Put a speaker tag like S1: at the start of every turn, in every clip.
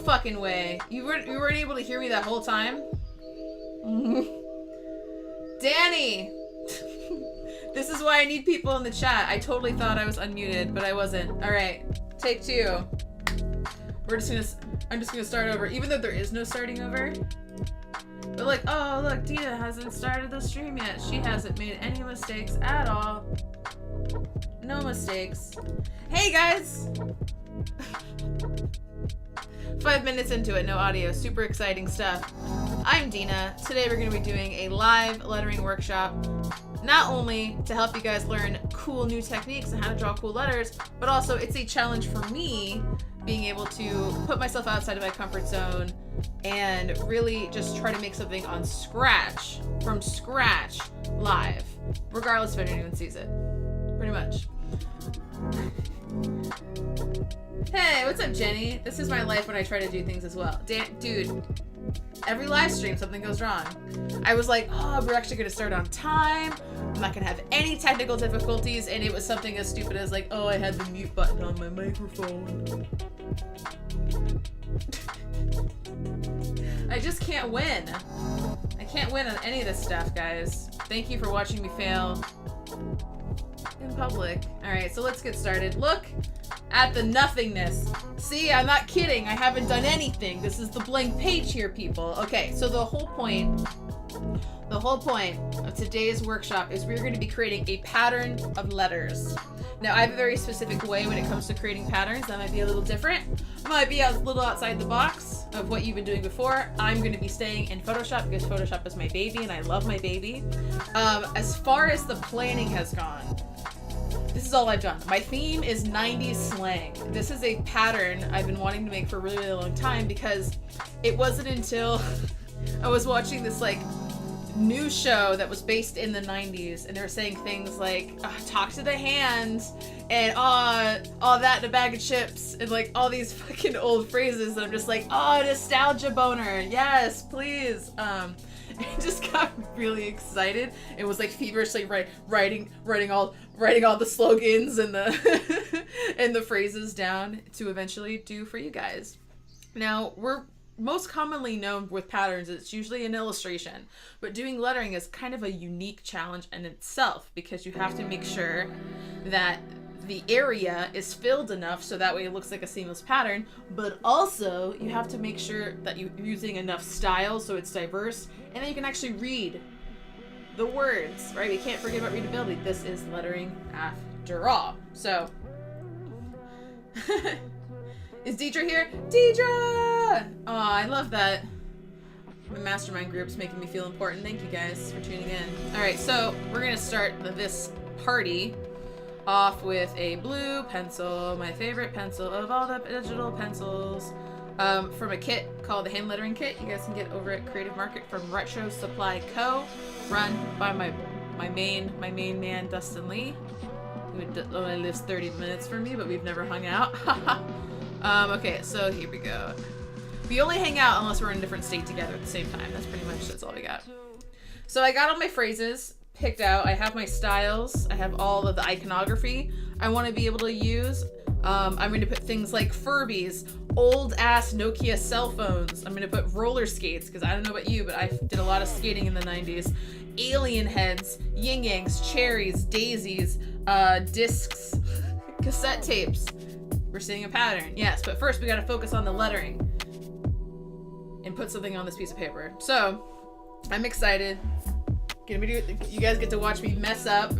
S1: fucking way. You weren't able to hear me that whole time? Danny! This is why I need people in the chat. I totally thought I was unmuted, but I wasn't. Alright, take 2. I'm just gonna start over, even though there is no starting over. But like, oh look, Dina hasn't started the stream yet. She hasn't made any mistakes at all. No mistakes. Hey guys! 5 minutes into it, no audio. Super exciting stuff. I'm Dina. Today we're going to be doing a live lettering workshop, not only to help you guys learn cool new techniques and how to draw cool letters, but also it's a challenge for me being able to put myself outside of my comfort zone and really just try to make something from scratch, live, regardless if anyone sees it. Pretty much. Hey, what's up, Jenny? This is my life when I try to do things as well. Dude, every live stream something goes wrong. I was like, oh, we're actually gonna start on time. I'm not gonna have any technical difficulties, and it was something as stupid as like, oh, I had the mute button on my microphone. I just can't win. I can't win on any of this stuff, guys. Thank you for watching me fail in public. Alright, so let's get started. Look at the nothingness. See, I'm not kidding. I haven't done anything. This is the blank page here, people. Okay, so the whole point of today's workshop is we're going to be creating a pattern of letters. Now, I have a very specific way when it comes to creating patterns. That might be a little different. It might be a little outside the box of what you've been doing before. I'm going to be staying in Photoshop because Photoshop is my baby and I love my baby. As far as the planning has gone, this is all I've done. My theme is 90s slang. This is a pattern I've been wanting to make for a really, really long time because it wasn't until I was watching this like news show that was based in the 90s and they were saying things like talk to the hands and all that in a bag of chips and like all these fucking old phrases and I'm just like, oh, nostalgia boner, yes, please. I just got really excited. It was like feverishly writing all the slogans and the and the phrases down to eventually do for you guys. Now, we're most commonly known with patterns, it's usually an illustration, but doing lettering is kind of a unique challenge in itself because you have to make sure that the area is filled enough so that way it looks like a seamless pattern, but also you have to make sure that you're using enough style so it's diverse and then you can actually read the words, right? We can't forget about readability. This is lettering after all. So, is Deidre here? Deidre! Oh, I love that. My mastermind group's making me feel important. Thank you guys for tuning in. All right, so we're gonna start this party off with a blue pencil, my favorite pencil of all the digital pencils, from a kit called the Hand Lettering Kit. You guys can get over at Creative Market from Retro Supply Co., run by my main man Dustin Lee, who only lives 30 minutes from me, but we've never hung out. Okay, so here we go. We only hang out unless we're in a different state together at the same time. That's all we got. So I got all my phrases picked out. I have my styles. I have all of the iconography I want to be able to use. I'm going to put things like Furbies, old ass Nokia cell phones. I'm going to put roller skates because I don't know about you, but I did a lot of skating in the 90s. Alien heads, yin yangs, cherries, daisies, discs, cassette tapes. We're seeing a pattern, yes, but first we got to focus on the lettering and put something on this piece of paper. So I'm excited. You guys get to watch me mess up.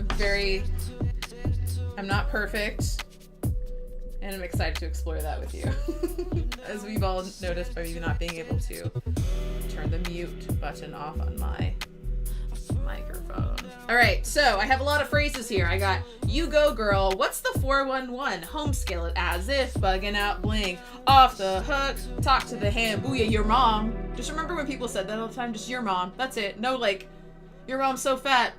S1: I'm not perfect, and I'm excited to explore that with you. As we've all noticed by me not being able to turn the mute button off on my microphone. All right, so I have a lot of phrases here. I got, you go girl, what's the 411? Home skillet, as if, bugging out, bling, off the hook, talk to the hand, booyah, your mom. Just remember when people said that all the time, just your mom, that's it. No like, your mom's so fat,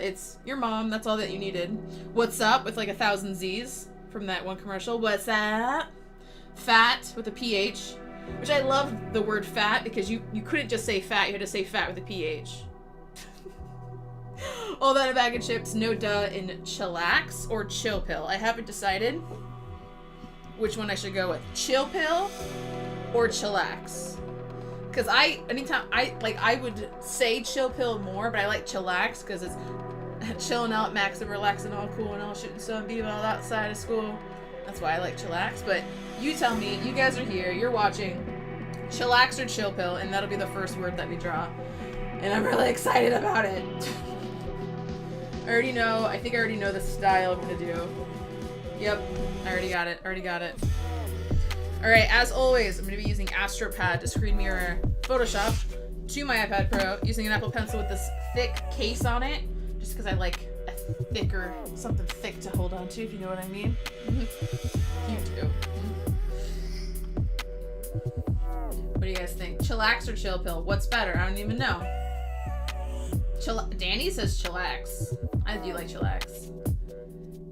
S1: it's your mom, that's all that you needed. What's up, with like 1,000 Z's from that one commercial. What's up? Fat, with a PH, which I love the word fat because you couldn't just say fat, you had to say fat with a PH. All that in a bag of chips, no duh, in Chillax or Chill Pill. I haven't decided which one I should go with. Chill Pill or chillax. Because anytime I would say chill pill more, but I like chillax because it's chilling out, maxing, relaxing, all cool and all shooting some b-ball outside of school. That's why I like chillax. But you tell me, you guys are here, you're watching, chillax or chill pill, and that'll be the first word that we draw. And I'm really excited about it. I think I already know the style I'm gonna do. Yep, I already got it. Alright, as always, I'm gonna be using AstroPad to screen mirror Photoshop to my iPad Pro, using an Apple Pencil with this thick case on it, just because I like something thick to hold on to, if you know what I mean. You do. What do you guys think? Chillax or chill pill? What's better? I don't even know. Danny says chillax. I do like chillax.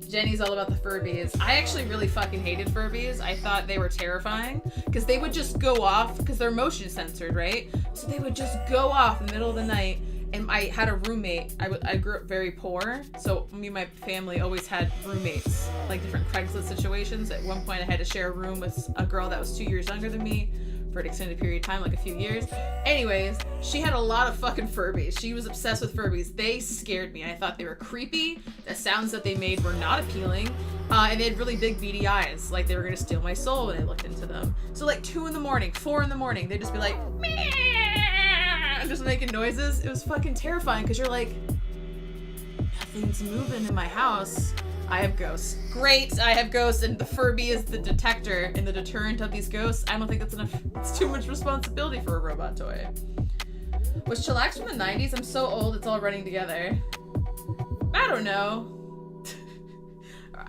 S1: Jenny's all about the Furbies. I actually really fucking hated Furbies. I thought they were terrifying because they would just go off because they're motion censored, right? So they would just go off in the middle of the night. And I had a roommate. I grew up very poor, so me and my family always had roommates, like different Craigslist situations. At one point, I had to share a room with a girl that was 2 years younger than me for an extended period of time, like a few years. Anyways, she had a lot of fucking Furbies. She was obsessed with Furbies. They scared me. I thought they were creepy. The sounds that they made were not appealing. And they had really big beady eyes. Like they were gonna steal my soul when I looked into them. So like 2 in the morning, 4 in the morning, they'd just be like, meow, just making noises. It was fucking terrifying because you're like, nothing's moving in my house. I have ghosts. Great, I have ghosts, and the Furby is the detector and the deterrent of these ghosts. I don't think that's enough. It's too much responsibility for a robot toy. Was Chillax from the 90s? I'm so old, it's all running together. I don't know.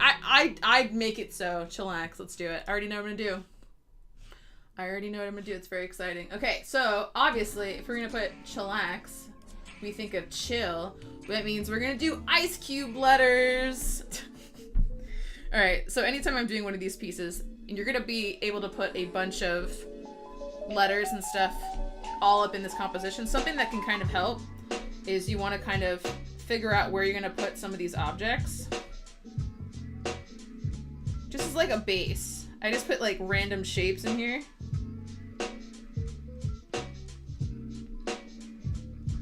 S1: I'd make it so. Chillax, let's do it. I already know what I'm gonna do. It's very exciting. Okay, so obviously, if we're gonna put chillax, we think of chill. That means we're gonna do ice cube letters. All right, so anytime I'm doing one of these pieces, you're gonna be able to put a bunch of letters and stuff all up in this composition. Something that can kind of help is you wanna kind of figure out where you're gonna put some of these objects. Just as like a base. I just put like random shapes in here.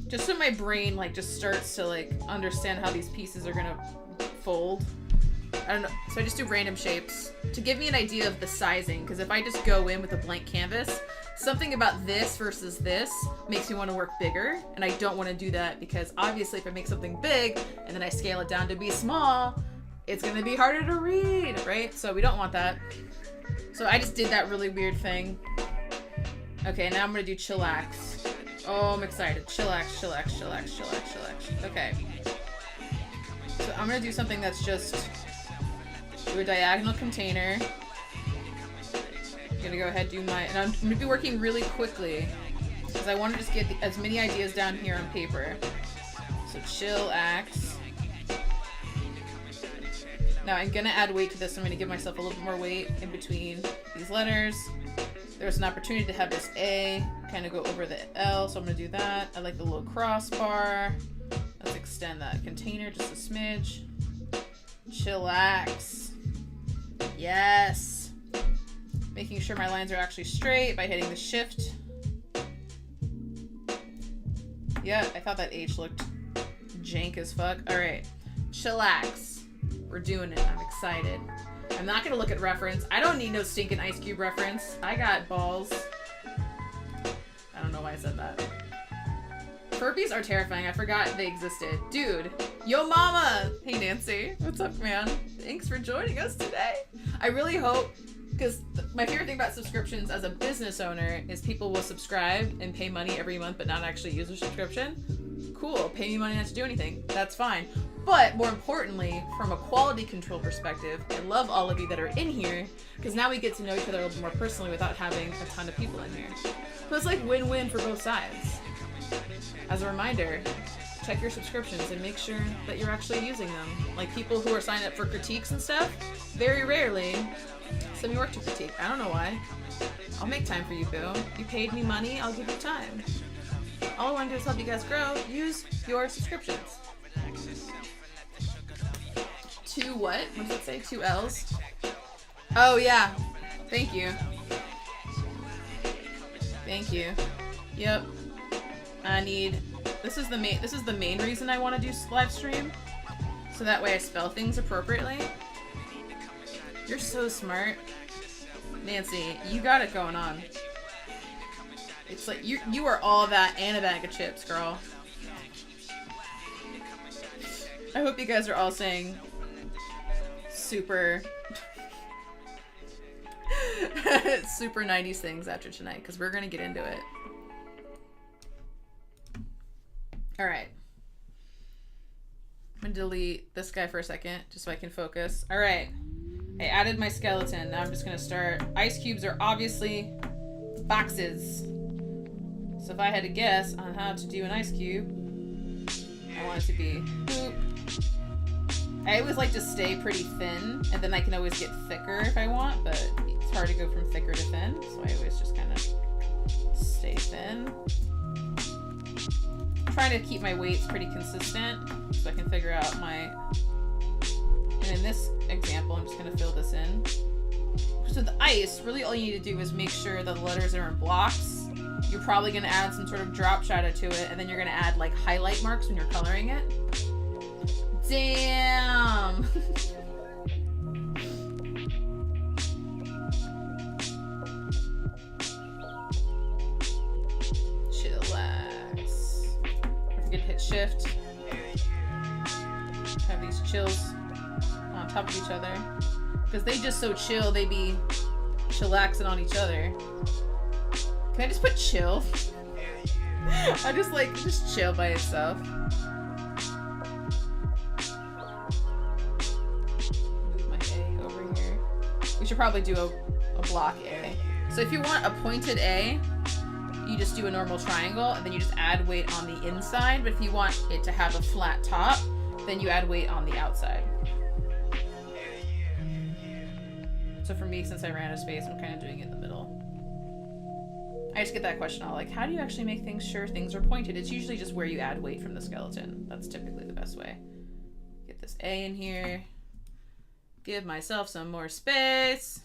S1: Just so my brain like just starts to like understand how these pieces are gonna fold. I don't know. So I just do random shapes to give me an idea of the sizing. Because if I just go in with a blank canvas, something about this versus this makes me want to work bigger. And I don't want to do that because obviously if I make something big and then I scale it down to be small, it's going to be harder to read, right? So we don't want that. So I just did that really weird thing. Okay, now I'm going to do chillax. Oh, I'm excited. Chillax. Okay. So I'm going to do something that's just do a diagonal container. I'm going to go ahead and do my... And I'm going to be working really quickly because I want to just get as many ideas down here on paper. So chillax. Now I'm going to add weight to this. I'm going to give myself a little bit more weight in between these letters. There's an opportunity to have this A kind of go over the L, so I'm going to do that. I like the little crossbar. Let's extend that container just a smidge. Chillax. Yes. Making sure my lines are actually straight by hitting the shift. Yeah, I thought that H looked jank as fuck. Alright. Chillax. We're doing it. I'm excited. I'm not gonna look at reference. I don't need no stinking Ice Cube reference. I got balls. I don't know why I said that. Furbies are terrifying. I forgot they existed. Dude, yo mama! Hey Nancy, what's up, man? Thanks for joining us today. I really hope, because my favorite thing about subscriptions as a business owner is people will subscribe and pay money every month but not actually use their subscription. Cool, pay me money not to do anything. That's fine. But more importantly, from a quality control perspective, I love all of you that are in here because now we get to know each other a little bit more personally without having a ton of people in here. So it's like win-win for both sides. As a reminder, check your subscriptions and make sure that you're actually using them. Like people who are signed up for critiques and stuff, very rarely send me work to critique. I don't know why. I'll make time for you, boo. You paid me money, I'll give you time. All I want to do is help you guys grow. Use your subscriptions. 2 what? What does it say? 2 L's? Oh yeah. Thank you. Thank you. Yep. I need... This is the main reason I want to do live stream. So that way I spell things appropriately. You're so smart. Nancy, you got it going on. It's like you are all that and a bag of chips, girl. I hope you guys are all saying super super 90s things after tonight, because we're gonna get into it. Alright. I'm gonna delete this guy for a second, just so I can focus. Alright. I added my skeleton. Now I'm just gonna start. Ice cubes are obviously boxes. So if I had to guess on how to do an ice cube, I want it to be boop. I always like to stay pretty thin, and then I can always get thicker if I want, but it's hard to go from thicker to thin, so I always just kind of stay thin. I'm trying to keep my weights pretty consistent, so I can figure out my... And in this example, I'm just going to fill this in. So the ice, really all you need to do is make sure that the letters are in blocks. You're probably going to add some sort of drop shadow to it, and then you're going to add like highlight marks when you're coloring it. Damn! Chillax. Don't forget to hit shift. Have these chills on top of each other. Because they just so chill, they be chillaxing on each other. Can I just put chill? I just like, just chill by itself. Move my A over here. We should probably do a block A. So if you want a pointed A, you just do a normal triangle, and then you just add weight on the inside. But if you want it to have a flat top, then you add weight on the outside. So for me, since I ran out of space, I'm kind of doing it in the middle. I just get that question all like, how do you actually make things sure things are pointed? It's usually just where you add weight from the skeleton. That's typically the best way. Get this A in here. Give myself some more space.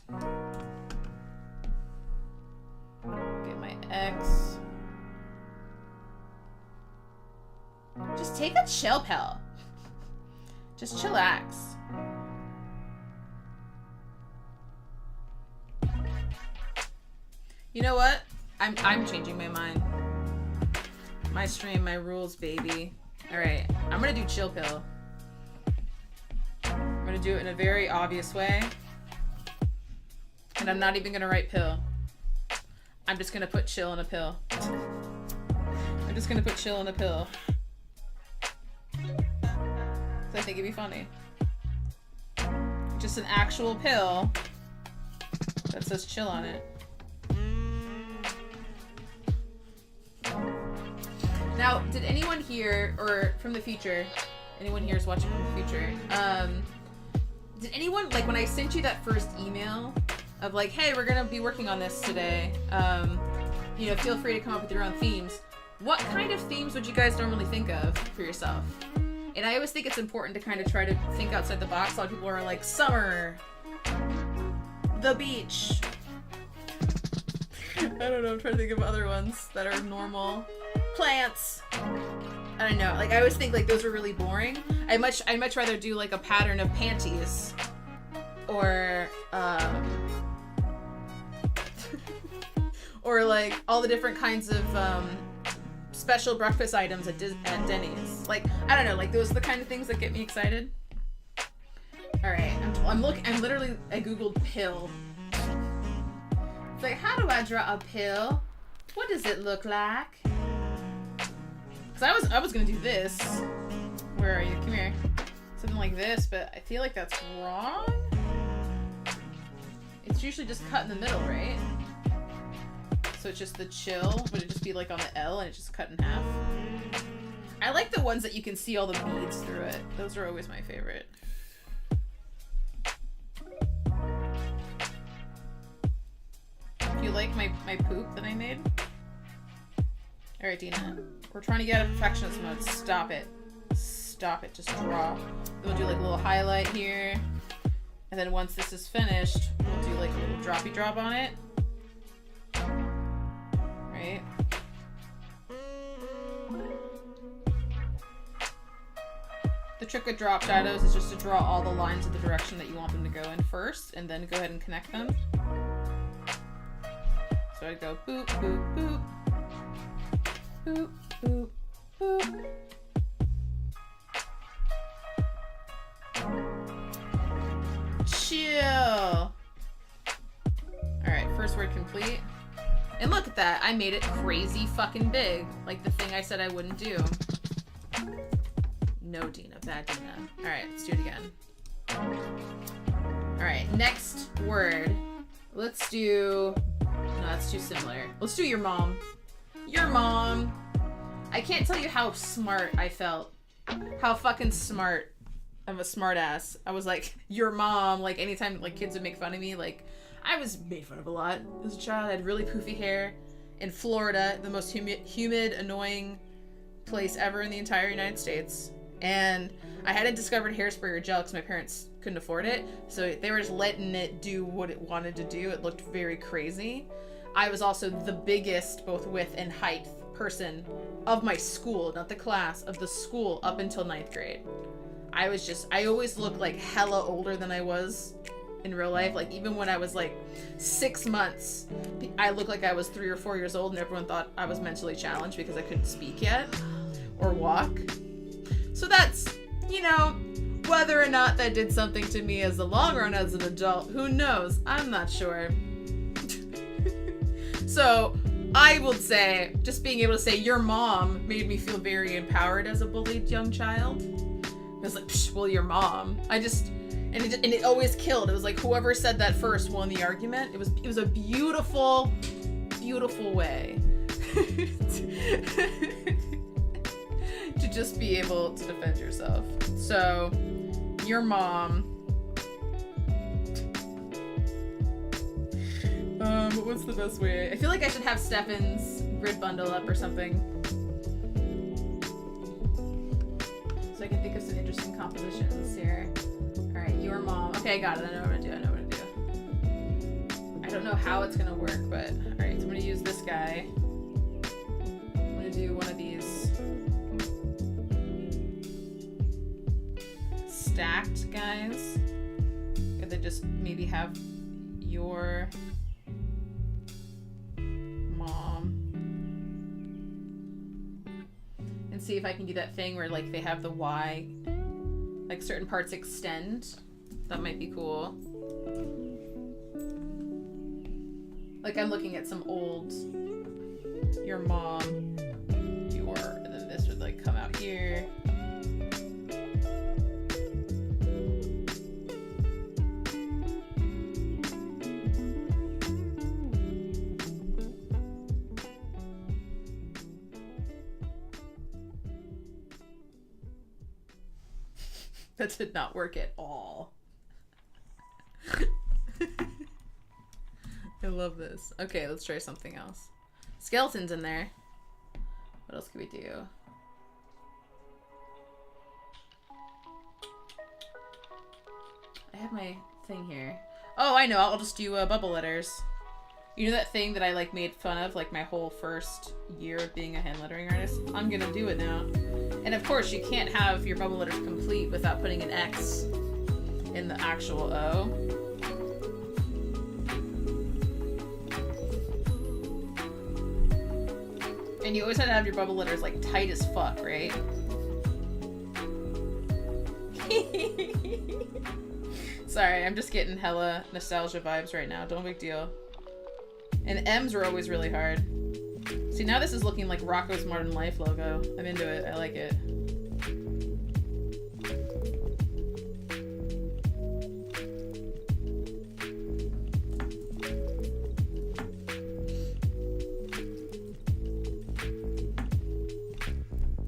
S1: Get my X. Just take a chill pill. Just chillax. You know what? I'm changing my mind. My stream, my rules, baby. Alright, I'm gonna do chill pill. I'm gonna do it in a very obvious way. And I'm not even gonna write pill. I'm just gonna put chill in a pill. I'm just gonna put chill in a pill. So I think it'd be funny. Just an actual pill that says chill on it. Now, did anyone here, or from the future, anyone here is watching from the future, did anyone, like when I sent you that first email of like, hey, we're gonna be working on this today, you know, feel free to come up with your own themes. What kind of themes would you guys normally think of for yourself? And I always think it's important to kind of try to think outside the box. A lot of people are like, summer, the beach. I don't know, I'm trying to think of other ones that are normal. Plants. I don't know. Like I always think like those are really boring. I'd much rather do like a pattern of panties, or or like all the different kinds of special breakfast items at Denny's. Like I don't know. Like those are the kind of things that get me excited. All right. I googled pill. It's like, how do I draw a pill? What does it look like? Because I was gonna do this. Where are you? Come here. Something like this, but I feel like that's wrong. It's usually just cut in the middle, right? So it's just the chill. Would it just be like on the L and it's just cut in half? I like the ones that you can see all the beads through it. Those are always my favorite. Do you like my poop that I made? Alright, Dina. We're trying to get out of perfectionist mode. Stop it. Stop it. Just draw. Then we'll do like a little highlight here. And then once this is finished, we'll do like a little droppy drop on it. Right? The trick with drop shadows is just to draw all the lines of the direction that you want them to go in first, and then go ahead and connect them. So I'd go boop, boop, boop. Boop, boop, boop. Chill. Alright, first word complete. And look at that, I made it crazy fucking big. Like the thing I said I wouldn't do. No, Dina, bad Dina. Alright, let's do it again. Alright, next word. Let's do... No, that's too similar. Let's do your mom. Your mom. I can't tell you how smart I felt. How fucking smart. I'm a smart ass. I was like, your mom. Like, anytime like kids would make fun of me, like, I was made fun of a lot as a child. I had really poofy hair. In Florida, the most humid, annoying place ever in the entire United States. And I hadn't discovered hairspray or gel because my parents couldn't afford it. So they were just letting it do what it wanted to do. It looked very crazy. I was also the biggest, both width and height, person of my school, not the class, of the school up until 9th grade. I always looked like hella older than I was in real life. Like even when I was like 6 months, I looked like I was 3 or 4 years old and everyone thought I was mentally challenged because I couldn't speak yet or walk. So that's, you know, whether or not that did something to me as the long run as an adult, who knows? I'm not sure. So I would say just being able to say your mom made me feel very empowered as a bullied young child. I was like, psh, well, your mom. And it always killed. It was like whoever said that first won the argument. It was a beautiful, beautiful way to just be able to defend yourself. So, your mom. What's the best way? I feel like I should have Stefan's grid bundle up or something, so I can think of some interesting compositions here. All right, your mom. Okay, I got it. I know what I'm gonna do. I don't know how it's gonna work, but all right. So I'm gonna use this guy. I'm gonna do one of these stacked guys. Could they just maybe have your mom and see if I can do that thing where like they have the Y, like certain parts extend. That might be cool. Like I'm looking at some old your mom, your, and then this would like come out here. That did not work at all. I love this. Okay, let's try something else. Skeletons in there. What else can we do? I have my thing here. Oh, I know. I'll just do bubble letters. You know that thing that I like made fun of like my whole first year of being a hand lettering artist? I'm gonna do it now. And of course you can't have your bubble letters complete without putting an X in the actual O. And you always have to have your bubble letters like tight as fuck, right? Sorry, I'm just getting hella nostalgia vibes right now. Don't big deal. And M's were always really hard. See, now this is looking like Rocco's Modern Life logo. I'm into it. I like it.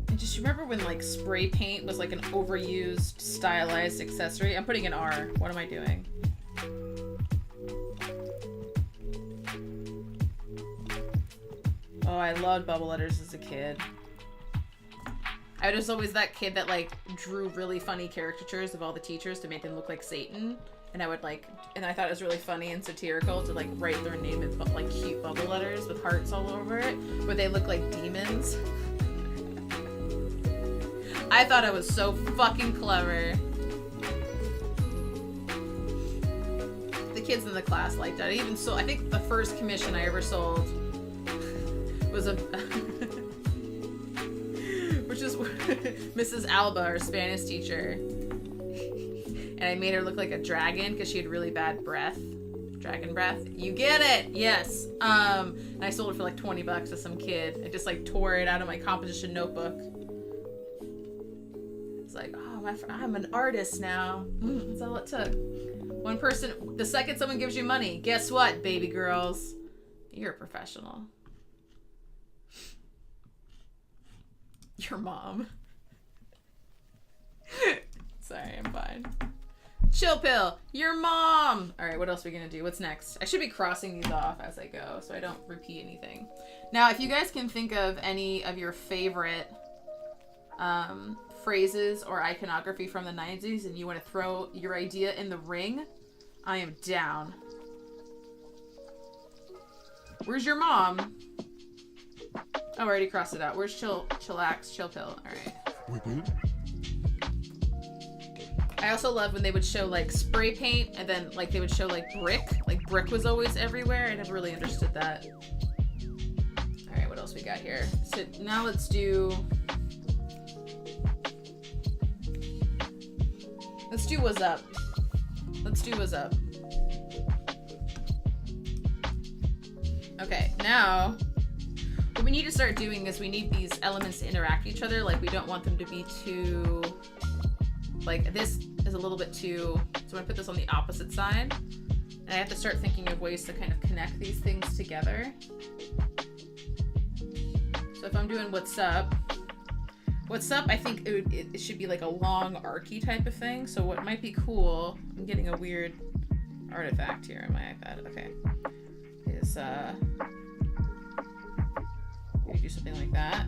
S1: And just remember when like spray paint was like an overused, stylized accessory? I'm putting an R. What am I doing? Oh, I loved bubble letters as a kid. I was always that kid that like drew really funny caricatures of all the teachers to make them look like Satan. And I would like, and I thought it was really funny and satirical to like write their name in like cute bubble letters with hearts all over it, where they look like demons. I thought I was so fucking clever. The kids in the class liked that. I even sold, I think the first commission I ever sold was a which is Mrs. Alba, our Spanish teacher. And I made her look like a dragon because she had really bad breath. Dragon breath. You get it! Yes. And I sold it for like $20 to some kid. I just like tore it out of my composition notebook. It's like, oh, I'm an artist now. That's all it took. One person, the second someone gives you money, guess what, baby girls? You're a professional. Your mom. Sorry, I'm fine. Chill pill. Your mom. All right, what else are we gonna do? What's next? I should be crossing these off as I go so I don't repeat anything. Now, if you guys can think of any of your favorite phrases or iconography from the 90s and you want to throw your idea in the ring, I am down. Where's your mom? Oh, I already crossed it out. Where's Chillax, chill pill? All right.
S2: We good?
S1: I also love when they would show like spray paint and then like they would show like brick. Like brick was always everywhere. I never really understood that. All right, what else we got here? So now let's do what's up. Let's do what's up. Okay, now what we need to start doing is we need these elements to interact with each other. Like we don't want them to be too, like this is a little bit too, so I'm gonna put this on the opposite side. And I have to start thinking of ways to kind of connect these things together. So if I'm doing what's up, I think it should be like a long archy type of thing. So what might be cool, I'm getting a weird artifact here on my iPad, okay, is maybe do something like that.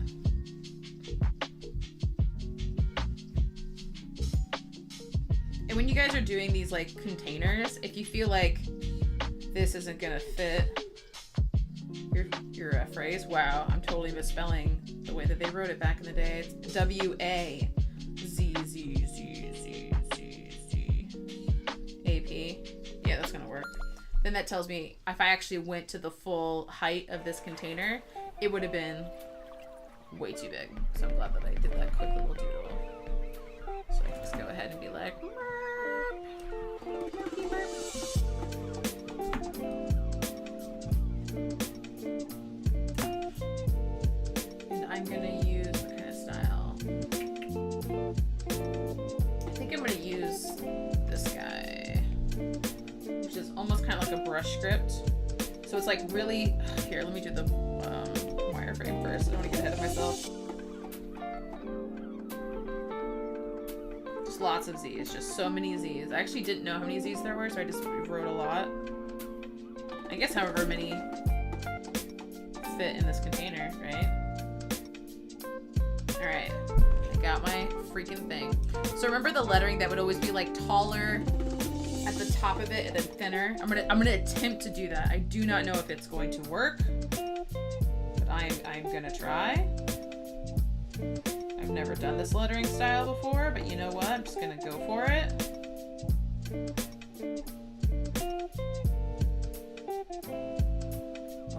S1: And when you guys are doing these like containers, if you feel like this isn't gonna fit your phrase, wow, I'm totally misspelling the way that they wrote it back in the day. It's W-A-Z-Z-Z-Z-Z-A-P. Yeah, that's gonna work. Then that tells me if I actually went to the full height of this container, it would have been way too big. So I'm glad that I did that quick little doodle. So I can just go ahead and be like, and I'm gonna use what kind of style? I think I'm gonna use this guy, which is almost kind of like a brush script. So it's like really, here, let me do the wireframe first. I don't want to get ahead of myself. Just lots of Z's, just so many Z's. I actually didn't know how many Z's there were, so I just wrote a lot. I guess however many fit in this container, right? All right, I got my freaking thing. So remember the lettering that would always be like taller at the top of it and then thinner? I'm gonna attempt to do that. I do not know if it's going to work, but I'm gonna try. I've never done this lettering style before, but you know what? I'm just gonna go for it.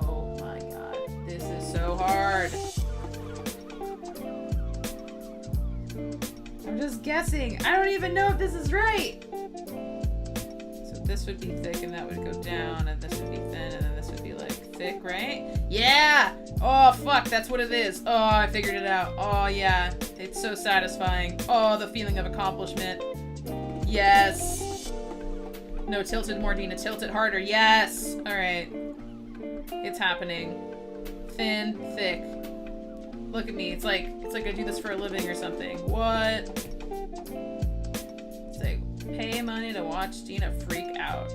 S1: Oh my god, this is so hard. I'm just guessing. I don't even know if this is right. This would be thick and that would go down, and this would be thin and then this would be like thick, right? Yeah! Oh fuck, that's what it is. Oh, I figured it out. Oh yeah, it's so satisfying. Oh, the feeling of accomplishment. Yes! No, tilt it more, Dina. Tilt it harder. Yes! Alright. It's happening. Thin, thick. Look at me. It's like I do this for a living or something. What? It's like, pay money to watch Dina freak out.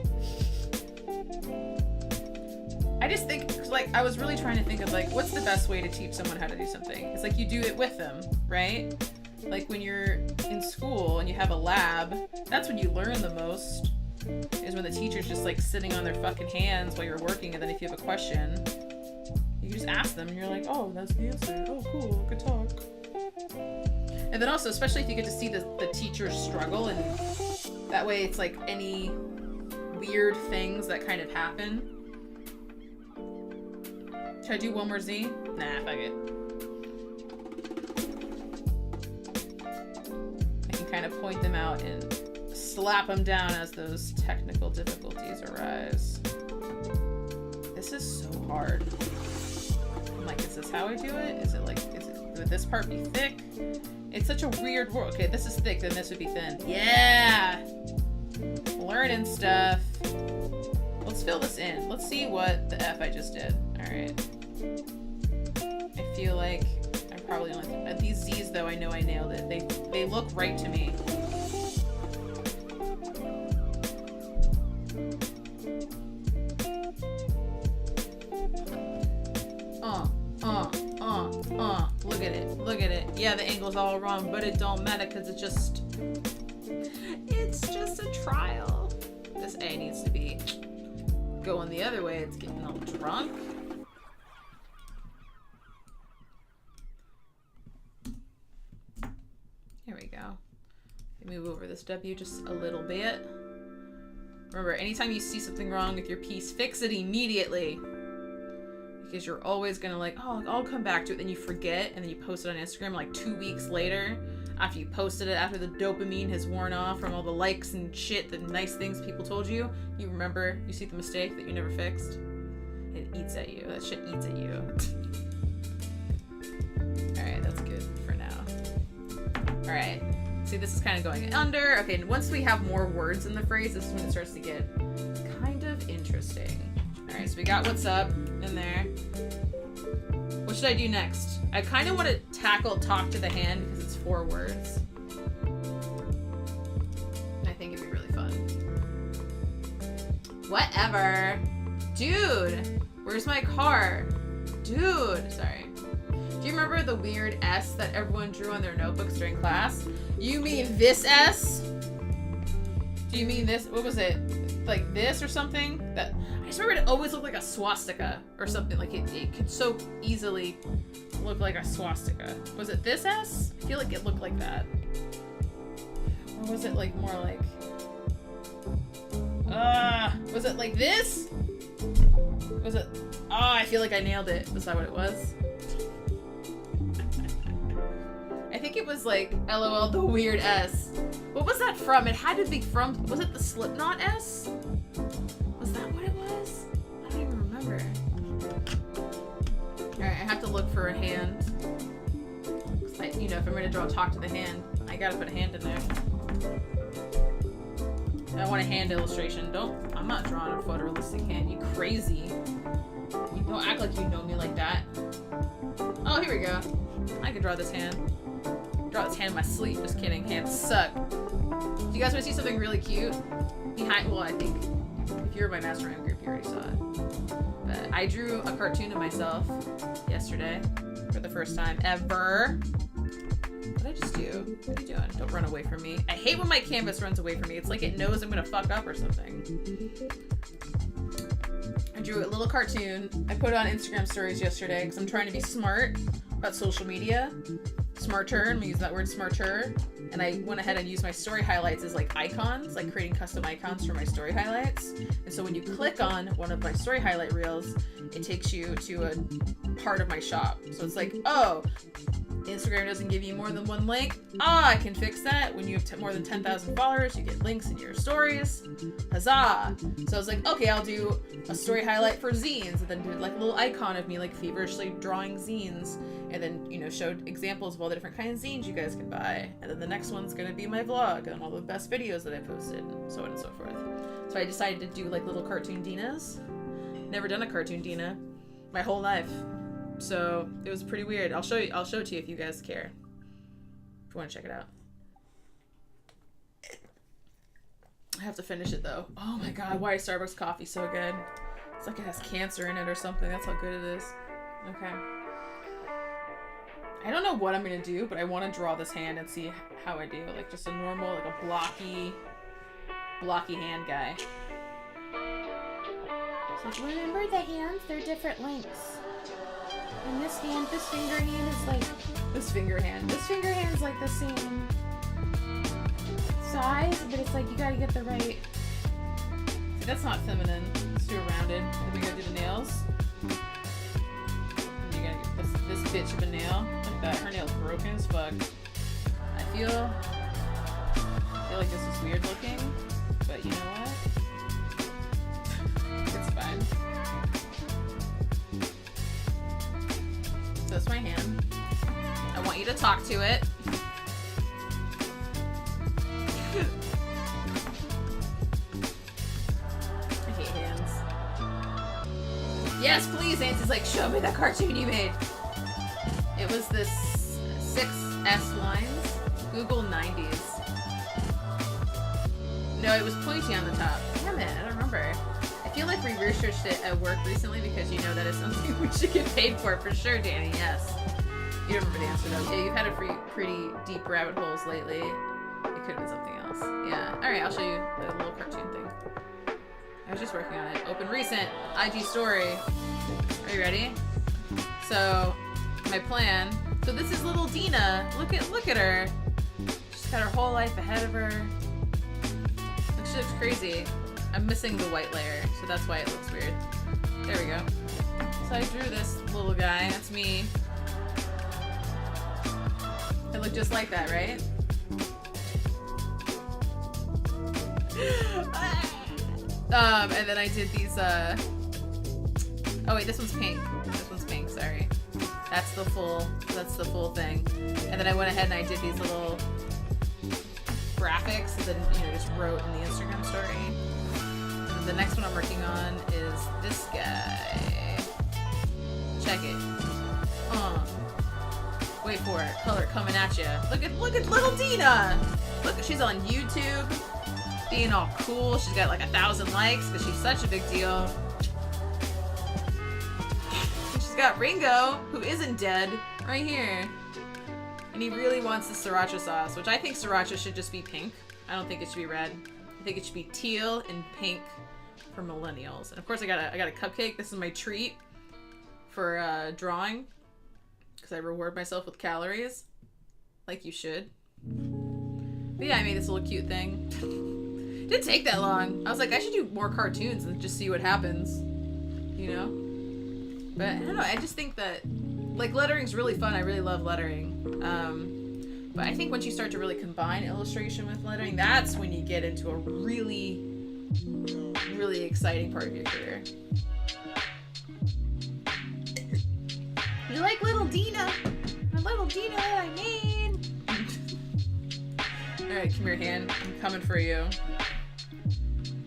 S1: I just think, like, I was really trying to think of, like, what's the best way to teach someone how to do something? It's like you do it with them, right? Like when you're in school and you have a lab, that's when you learn the most, is when the teacher's just like sitting on their fucking hands while you're working, and then if you have a question, you just ask them and you're like, oh, that's the answer. Oh, cool, good talk. And then also, especially if you get to see the teacher's struggle, and that way it's like any weird things that kind of happen. Should I do one more Z? Nah, fuck it. I can kind of point them out and slap them down as those technical difficulties arise. This is so hard. I'm like, is this how I do it? Is it like, would this part be thick? It's such a weird world. Okay, this is thick, then this would be thin. Yeah! Learning stuff. Let's fill this in. Let's see what the F I just did. Alright. I feel like I'm probably only... These Z's, though, I know I nailed it. They look right to me. Look at it. Look at it. Yeah, the angle's all wrong, but it don't matter because it's just a trial. This A needs to be going the other way. It's getting all drunk. Here we go. Move over this W just a little bit. Remember, anytime you see something wrong with your piece, fix it immediately. Because you're always gonna like, oh, I'll come back to it, then you forget, and then you post it on Instagram like 2 weeks later, after you posted it, after the dopamine has worn off from all the likes and shit, the nice things people told you, you remember, you see the mistake that you never fixed. It eats at you. That shit eats at you. Alright, that's good for now. Alright. See, this is kind of going under. Okay, and once we have more words in the phrase, this is when it starts to get kind of interesting. Alright, so we got what's up in there. What should I do next? I kind of want to tackle talk to the hand because it's 4 words. And I think it'd be really fun. Whatever. Dude, where's my car? Dude, sorry. Do you remember the weird S that everyone drew on their notebooks during class? You mean this S? Do you mean this? What was it? Like this or something? That I just remember it always looked like a swastika or something. Like it could so easily look like a swastika. Was it this S? I feel like it looked like that. Or was it like more like... was it like this? Was it... Oh, I feel like I nailed it. Was that what it was? I think it was like, LOL, the weird S. What was that from? It had to be from... Was it the Slipknot S? Was that what it was? I don't even remember. Alright, I have to look for a hand. You know, if I'm going to draw talk to the hand, I gotta put a hand in there. I want a hand illustration. I'm not drawing a photorealistic hand. You crazy. You don't act like you know me like that. Oh, here we go. I can draw this hand. Draw this hand in my sleep. Just kidding. Hands suck. Do you guys want to see something really cute? Well, I think if you're my mastermind group, you already saw it. But I drew a cartoon of myself yesterday for the first time ever. What did I just do? What are you doing? Don't run away from me. I hate when my canvas runs away from me. It's like it knows I'm gonna fuck up or something. I drew a little cartoon. I put it on Instagram stories yesterday because I'm trying to be smart about social media. Smarter, I'm gonna use that word, smarter. And I went ahead and used my story highlights as like icons, like creating custom icons for my story highlights. And so when you click on one of my story highlight reels, it takes you to a part of my shop. So it's like, oh, Instagram doesn't give you more than one link. Ah, I can fix that. When you have more than 10,000 followers, you get links in your stories. Huzzah! So I was like, okay, I'll do a story highlight for zines, and then did like a little icon of me like feverishly drawing zines, and then, you know, showed examples of all the different kinds of zines you guys can buy. And then the next one's gonna be my vlog and all the best videos that I posted, and so on and so forth. So I decided to do like little cartoon Dinas. Never done a cartoon Dina my whole life. So it was pretty weird. I'll show it to you if you guys care. If you want to check it out. I have to finish it though. Oh my god, why is Starbucks coffee so good? It's like it has cancer in it or something. That's how good it is. Okay. I don't know what I'm gonna do, but I want to draw this hand and see how I do. Like just a normal, like a blocky hand guy. So remember the hands? They're different lengths. And this finger hand is like this finger hand is like the same size, but it's like you gotta get the right. See, that's not feminine. It's too rounded. Then we gotta do the nails. And you gotta get this bitch of a nail. Look at that. Her nail's broken as fuck. I feel like this is weird looking, but you know what? It's fine. So that's my hand. I want you to talk to it. I hate hands. Yes, please, Auntie's like, show me that cartoon you made. It was this 6S lines. Google 90's. No, it was pointy on the top. Damn it, I don't remember. I feel like we researched it at work recently because you know that is something we should get paid for sure, Danny, yes. You don't remember the answer though. Yeah, you've had a pretty deep rabbit holes lately. It could have been something else. Yeah, alright, I'll show you the little cartoon thing. I was just working on it. Open recent, IG story. Are you ready? So, my plan. So this is little Dina. Look at her. She's got her whole life ahead of her. She looks crazy. I'm missing the white layer, so that's why it looks weird. There we go. So I drew this little guy. That's me. It looked just like that, right? And then I did these, oh wait, this one's pink. This one's pink, sorry. That's the full thing. And then I went ahead and I did these little graphics and then, you know, just wrote in the Instagram story. And the next one I'm working on is this guy. Check it. Wait for it. Color coming at you. Look at little Dina. Look, she's on YouTube, being all cool. She's got like 1,000 likes because she's such a big deal. And she's got Ringo, who isn't dead, right here. And he really wants the sriracha sauce, which I think sriracha should just be pink. I don't think it should be red. I think it should be teal and pink for millennials. And of course I got a cupcake. This is my treat for drawing. Because I reward myself with calories. Like you should. But yeah, I made this little cute thing. Didn't take that long. I was like, I should do more cartoons and just see what happens. You know? But I don't know, I just think that like lettering's really fun. I really love lettering. But I think once you start to really combine illustration with lettering, that's when you get into a really, really exciting part of your career. You like little Dina? My little Dina that I made. Alright, come here, hand. I'm coming for you.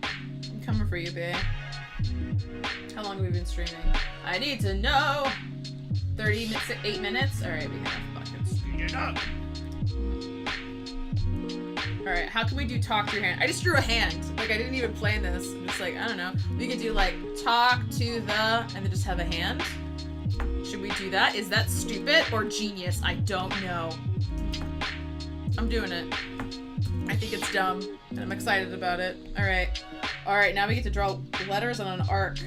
S1: I'm coming for you, babe. How long have we been streaming? I need to know! 8 minutes? Alright, we gotta fucking speed it up. Alright, how can we do talk to your hand? I just drew a hand. Like, I didn't even plan this. I'm just like, I don't know. We could do like, talk to the, and then just have a hand. Should we do that? Is that stupid or genius? I don't know. I'm doing it. I think it's dumb, and I'm excited about it. Alright. Alright, now we get to draw letters on an arc.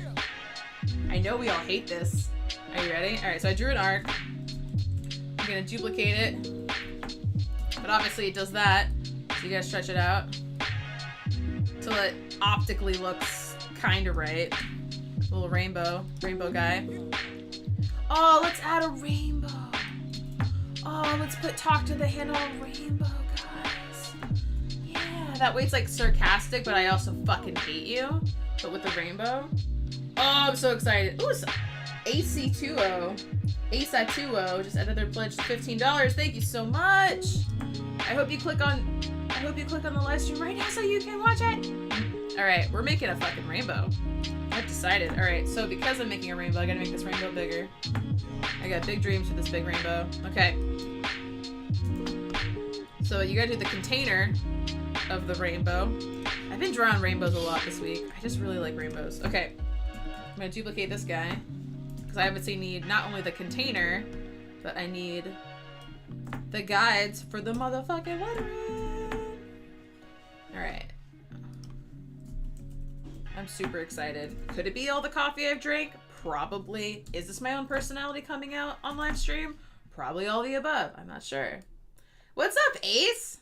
S1: I know we all hate this. Are you ready? Alright, so I drew an arc. I'm gonna duplicate it. But obviously it does that. So you gotta stretch it out. Till it optically looks kinda right. A little rainbow guy. Oh, let's add a rainbow. Oh, let's put talk to the hand on rainbow, guys. Yeah, that way it's like sarcastic, but I also fucking hate you. But with the rainbow. Oh, I'm so excited. Ooh, it's AC20. ASA20 just added their pledge to $15. Thank you so much. I hope you click on the live stream right now so you can watch it. Alright, we're making a fucking rainbow. I've decided. Alright, so because I'm making a rainbow, I gotta make this rainbow bigger. I got big dreams for this big rainbow. Okay. So you gotta do the container of the rainbow. I've been drawing rainbows a lot this week. I just really like rainbows. Okay. I'm gonna duplicate this guy. Because I obviously need not only the container, but I need the guides for the motherfucking lettering. Alright. I'm super excited. Could it be all the coffee I've drank? Probably. Is this my own personality coming out on live stream? Probably all the above. I'm not sure. What's up, Ace?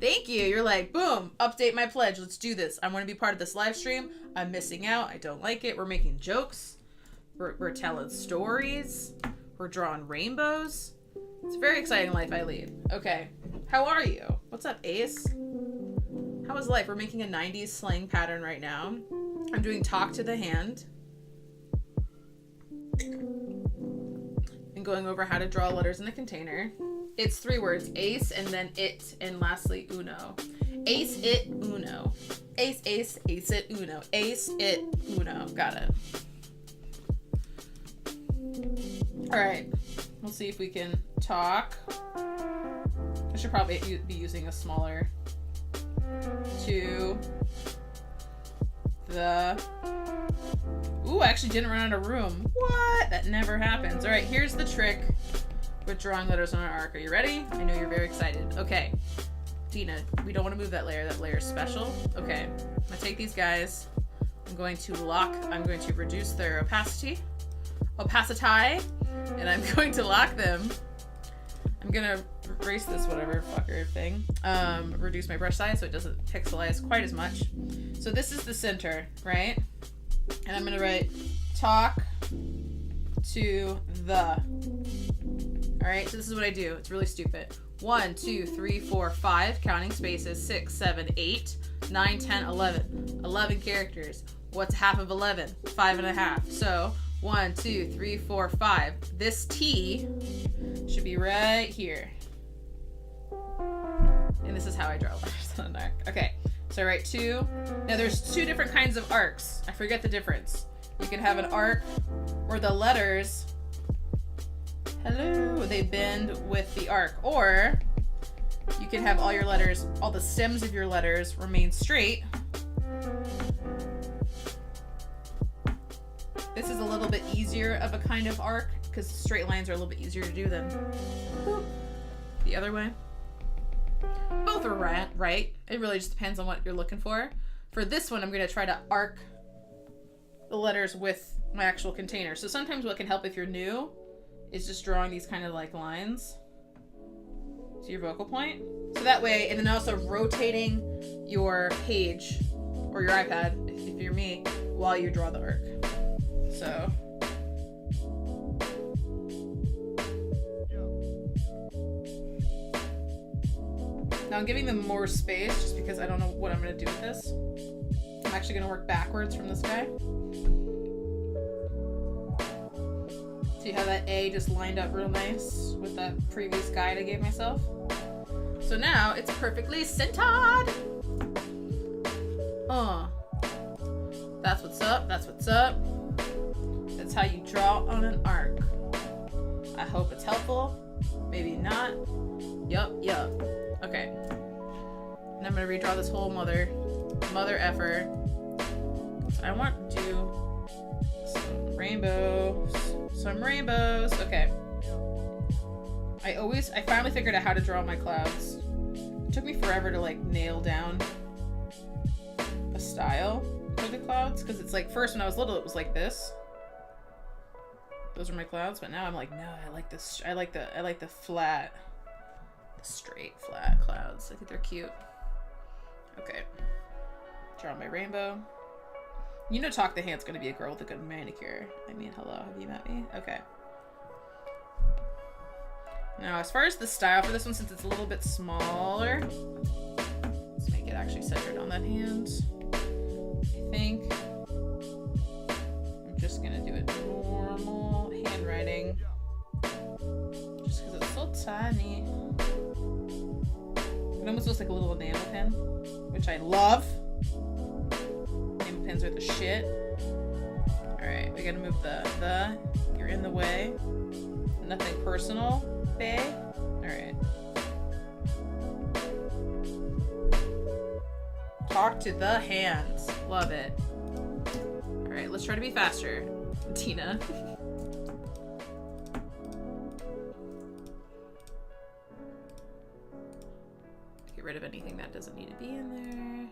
S1: Thank you. You're like, boom, update my pledge. Let's do this. I want to be part of this live stream. I'm missing out. I don't like it. We're making jokes. We're telling stories. We're drawing rainbows. It's a very exciting life I lead. Okay. How are you? What's up, Ace? How is life? We're making a 90s slang pattern right now. I'm doing talk to the hand. And going over how to draw letters in a container. It's 3 words. Ace, and then it, and lastly, uno. Ace, it, uno. Ace, ace, ace, it, uno. Ace, it, uno. Got it. Alright. We'll see if we can talk. I should probably be using a smaller to the... Ooh, I actually didn't run out of room. What? That never happens. Alright, here's the trick with drawing letters on an arc. Are you ready? I know you're very excited. Okay. Tina, we don't want to move that layer. That layer is special. Okay. I'm going to take these guys. I'm going to reduce their opacity, and I'm going to lock them. I'm going to erase this whatever fucker thing. Reduce my brush size so it doesn't pixelize quite as much. So this is the center, right? And I'm going to write talk to the. Alright, so this is what I do. It's really stupid. 1, 2, 3, 4, 5, counting spaces, 6, 7, 8, 9, 10, 11. 11 characters. What's half of 11? 5.5. So 1, 2, 3, 4, 5. This T should be right here. And this is how I draw letters on an arc. Okay, so I write 2. Now there's 2 different kinds of arcs. I forget the difference. You can have an arc where the letters, hello, they bend with the arc. Or you can have all your letters, all the stems of your letters remain straight. This is a little bit easier of a kind of arc because straight lines are a little bit easier to do than the other way. Both are right. It really just depends on what you're looking for. For this one, I'm going to try to arc the letters with my actual container. So sometimes what can help if you're new is just drawing these kind of like lines to your vocal point. So that way, and then also rotating your page or your iPad, if you're me, while you draw the arc. So. Now I'm giving them more space just because I don't know what I'm going to do with this. I'm actually going to work backwards from this guy. See how that A just lined up real nice with that previous guide I gave myself? So now it's perfectly centered. That's what's up. That's what's up. That's how you draw on an arc. I hope it's helpful. Maybe not. Yup. Okay. And I'm gonna redraw this whole mother effer. So I want to do some rainbows. Okay. I finally figured out how to draw my clouds. It took me forever to like nail down a style for the clouds, because it's like, first when I was little it was like this. Those are my clouds, but now I'm like, no, I like this. I like the flat, the straight flat clouds. I think they're cute. Okay. Draw my rainbow. You know Talk the Hand's gonna be a girl with a good manicure. I mean, hello, have you met me? Okay. Now, as far as the style for this one, since it's a little bit smaller, let's make it actually centered on that hand. I think I'm just gonna do it normal handwriting, just because it's so tiny. It almost looks like a little enamel pen, which I love. Enamel pens are the shit. Alright, we gotta move the, you're in the way. Nothing personal, bae. Alright. Talk to the hands. Love it. Alright, let's try to be faster, Tina. Get rid of anything that doesn't need to be in there.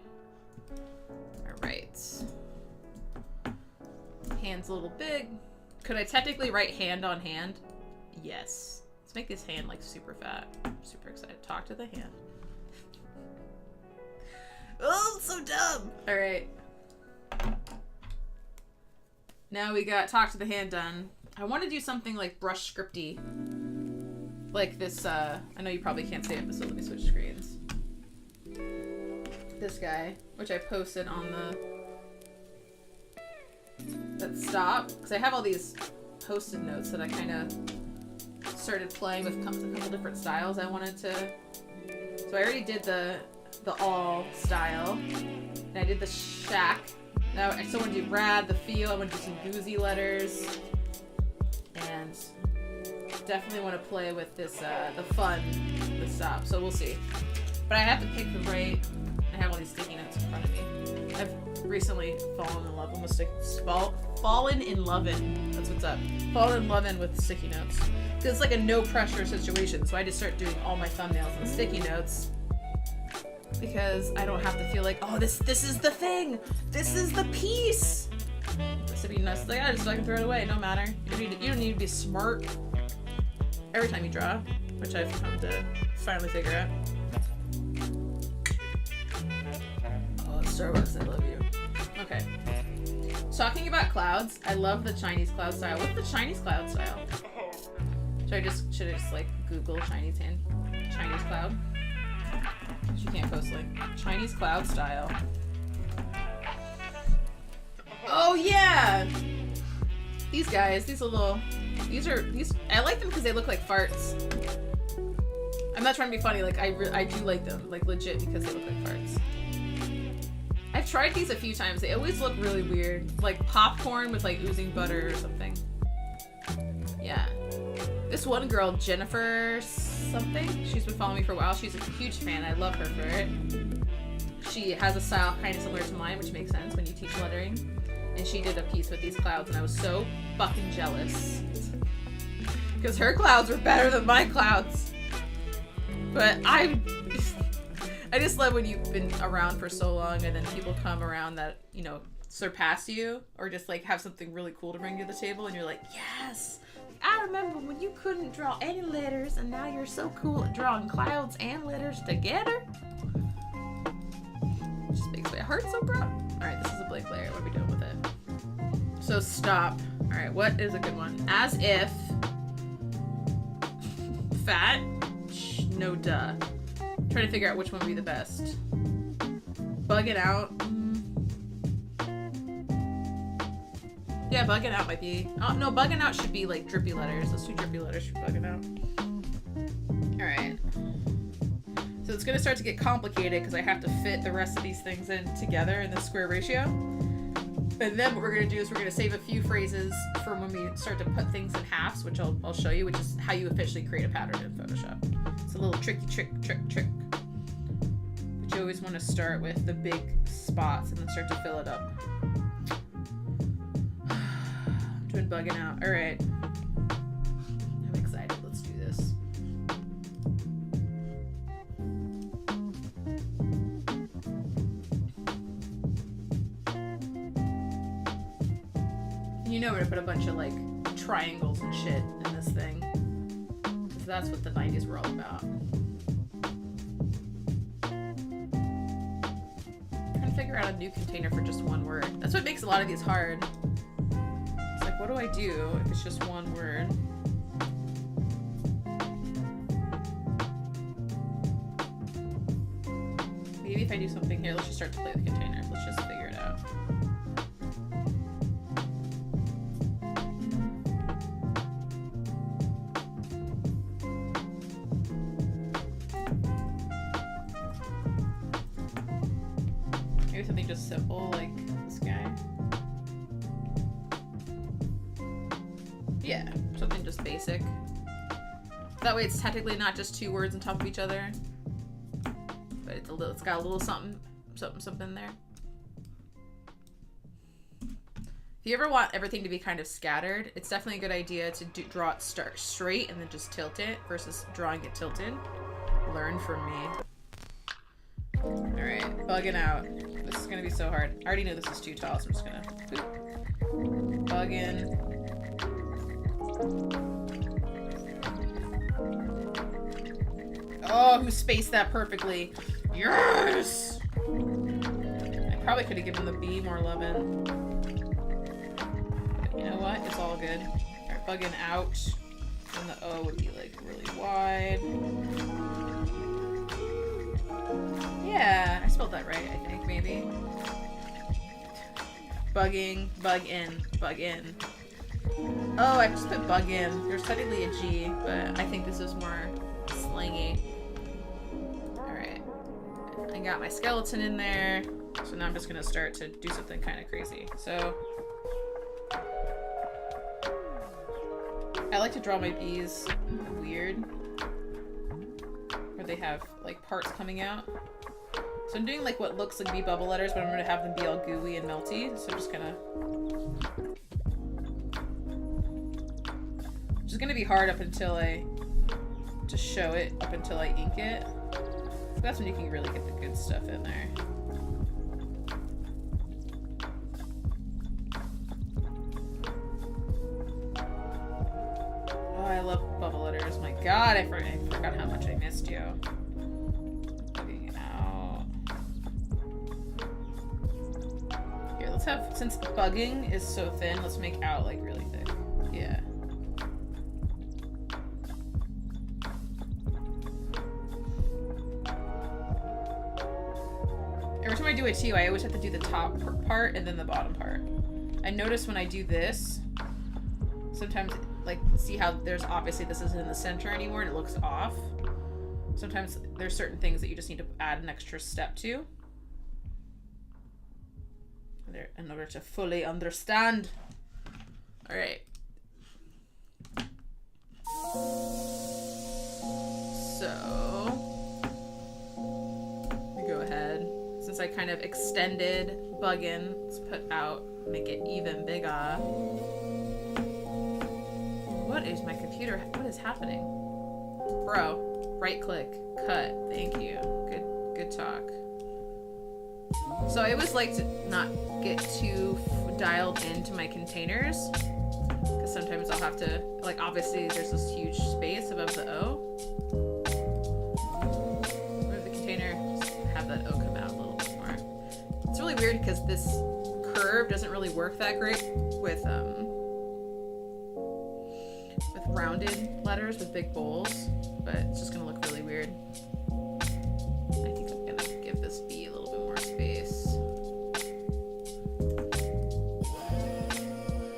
S1: Alright. Hand hand's a little big. Could I technically write hand on hand? Yes. Let's make this hand like super fat. I'm super excited. Talk to the hand. Oh, so dumb. All right. Now we got talk to the hand done. I want to do something like brush scripty. Like this, I know you probably can't see it, but so let me switch screens. This guy, which I posted on that stop, because I have all these post-it notes that I kind of started playing with a couple different styles I wanted to. So I already did the all style, and I did the shack. Now I still want to do rad, the feel. I want to do some boozy letters, and definitely want to play with this the fun, the stop. So we'll see. But I have to pick the right. I have all these sticky notes in front of me. I've recently fallen in love with fallen in lovin'. That's what's up. Fallen in lovin' with sticky notes. Because it's like a no pressure situation. So I just start doing all my thumbnails on sticky notes. Because I don't have to feel like, oh, this is the thing. This is the piece. This would be nice. Like, I just fucking throw it away. No matter. You don't need to be smart every time you draw, which I've come to finally figure out. Starbucks, I love you. Okay. Talking about clouds, I love the Chinese cloud style. What's the Chinese cloud style? Should I just like Google Chinese cloud? She can't post link. Chinese cloud style. Oh yeah! These guys, these I like them because they look like farts. I'm not trying to be funny, like I do like them, like legit, because they look like farts. I've tried these a few times. They always look really weird. Like popcorn with like oozing butter or something. Yeah. This one girl, Jennifer something, she's been following me for a while. She's a huge fan. I love her for it. She has a style kind of similar to mine, which makes sense when you teach lettering. And she did a piece with these clouds, and I was so fucking jealous. Because her clouds were better than my clouds. But I just love when you've been around for so long and then people come around that, you know, surpass you or just like have something really cool to bring to the table and you're like, yes, I remember when you couldn't draw any letters and now you're so cool at drawing clouds and letters together. It just makes my heart so proud. All right, this is a blank layer. What are we doing with it? So stop. All right, what is a good one? As if. Fat. No duh. Trying to figure out which one would be the best. Buggin out. Yeah, Buggin out might be. Oh no, Buggin out should be like drippy letters. Let's do drippy letters for Buggin out. Alright. So it's gonna start to get complicated because I have to fit the rest of these things in together in the square ratio. And then what we're gonna do is we're gonna save a few phrases for when we start to put things in halves, which I'll show you, which is how you officially create a pattern in Photoshop. It's a little trick. But you always want to start with the big spots and then start to fill it up. I'm doing Buggin out. All right. I'm excited. Let's do this. You know we're gonna put a bunch of like triangles and shit in this thing. Because that's what the 90s were all about. Trying to figure out a new container for just one word. That's what makes a lot of these hard. It's like, what do I do if it's just one word? Maybe if I do something here, let's just start to play with containers. Let's just figure it out. Maybe something just simple like this guy. Yeah, something just basic. That way it's technically not just two words on top of each other. But it's got a little something there. If you ever want everything to be kind of scattered, it's definitely a good idea to draw it start straight and then just tilt it versus drawing it tilted. Learn from me. Alright, Buggin out. This is gonna be so hard. I already knew this was too tall, so I'm just gonna boop. Buggin. Oh, who spaced that perfectly? Yes! I probably could have given the B more lovin'. But you know what? It's all good. Alright, Buggin out. And the O would be like really wide. Yeah, I spelled that right, I think, maybe. Bugging, bug in, bug in. Oh, I just put bug in. There's technically a G, but I think this is more slangy. Alright. I got my skeleton in there. So now I'm just gonna start to do something kind of crazy. So I like to draw my bees weird. Where they have like parts coming out. So I'm doing like what looks like bee bubble letters, but I'm gonna have them be all gooey and melty. So I'm just gonna... Which is gonna be hard up until I... just show it up until I ink it. So that's when you can really get the good stuff in there. Oh, I love bubble letters. My god, I forgot how much I missed you. Let's have, since the bugging is so thin, let's make out like really thick. Yeah. Every time I do it too, I always have to do the top part and then the bottom part. I notice when I do this, sometimes, like, see how there's obviously this isn't in the center anymore and it looks off. Sometimes there's certain things that you just need to add an extra step to. In order to fully understand. All right. So we go ahead. Since I kind of extended Buggin, let's put out, make it even bigger. What is my computer? What is happening? Bro, right click, cut. Thank you. Good talk. So I always like to not get too dialed into my containers, because sometimes I'll have to, like, obviously there's this huge space above the O. Move the container, just have that O come out a little bit more. It's really weird because this curve doesn't really work that great with rounded letters with big bowls, but it's just gonna look really weird. I think I'm gonna give this B a little bit more space.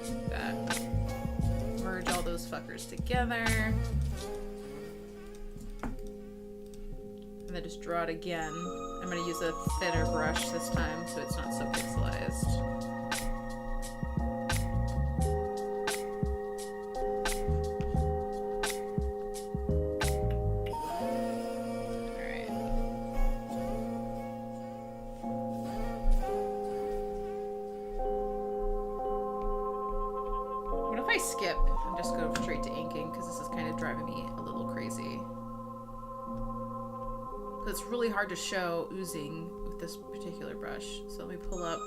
S1: Like that. Merge all those fuckers together. And then just draw it again. I'm gonna use a thinner brush this time so it's not so pixelized. It's really hard to show oozing with this particular brush. So let me pull up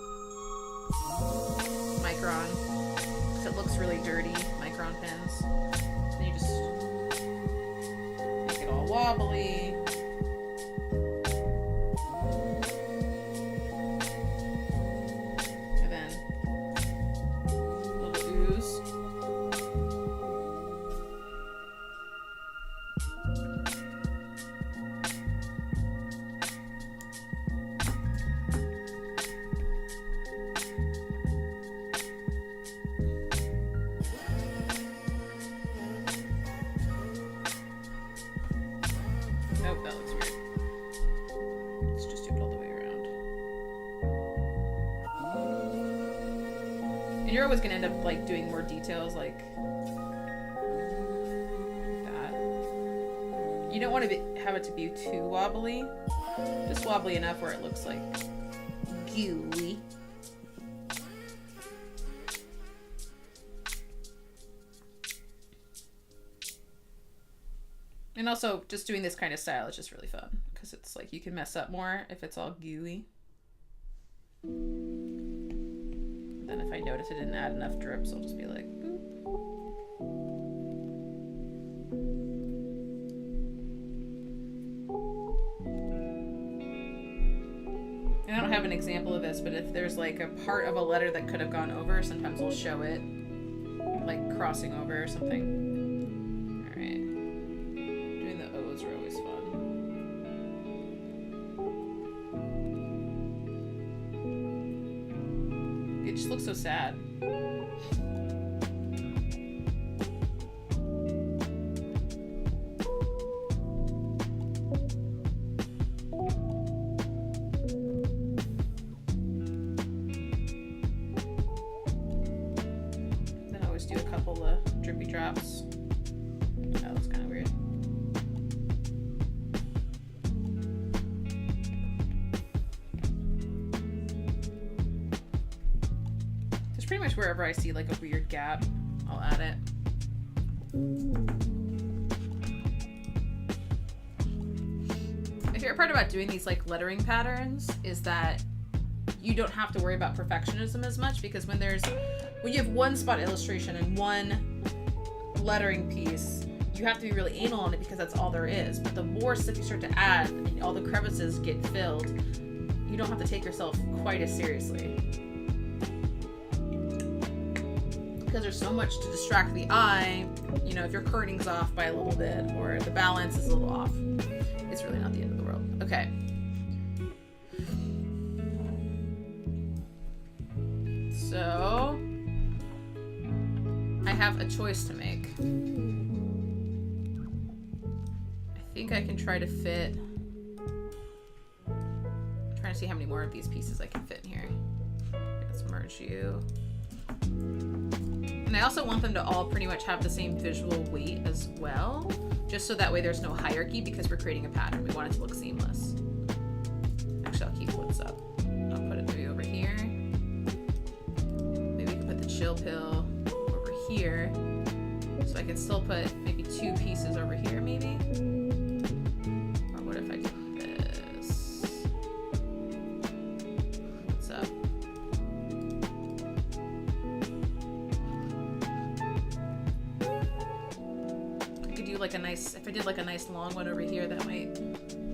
S1: Micron, because it looks really dirty, Micron pens. Then you just make it all wobbly. And then a little ooze. You're always gonna end up like doing more details like that. You don't want to have it to be too wobbly, just wobbly enough where it looks like gooey. And also, just doing this kind of style is just really fun because it's like you can mess up more if it's all gooey. Then if I notice I didn't add enough drips, I'll just be like, boop. And I don't have an example of this, but if there's like a part of a letter that could have gone over, sometimes we'll show it like crossing over or something. All right. Doing the O's are always fun. It just looks so sad. Then I always do a couple of drippy drops. That looks kind of weird. Pretty much wherever I see like a weird gap, I'll add it. My favorite part about doing these like lettering patterns is that you don't have to worry about perfectionism as much, because when you have one spot illustration and one lettering piece, you have to be really anal on it because that's all there is. But the more stuff you start to add and all the crevices get filled, you don't have to take yourself quite as seriously. Because there's so much to distract the eye, you know, if your kerning off by a little bit or the balance is a little off, it's really not the end of the world. Okay. So, I have a choice to make. I think I can try to fit, I'm trying to see how many more of these pieces I can fit in here. Let's merge you. And I also want them to all pretty much have the same visual weight as well, just so that way there's no hierarchy, because we're creating a pattern. We want it to look seamless. Actually, I'll keep what's up. I'll put it maybe over here. Maybe we can put the chill pill over here. So I can still put maybe two pieces over here, maybe? Or what if I do this? What's up? Like a nice, if I did like a nice long one over here, that might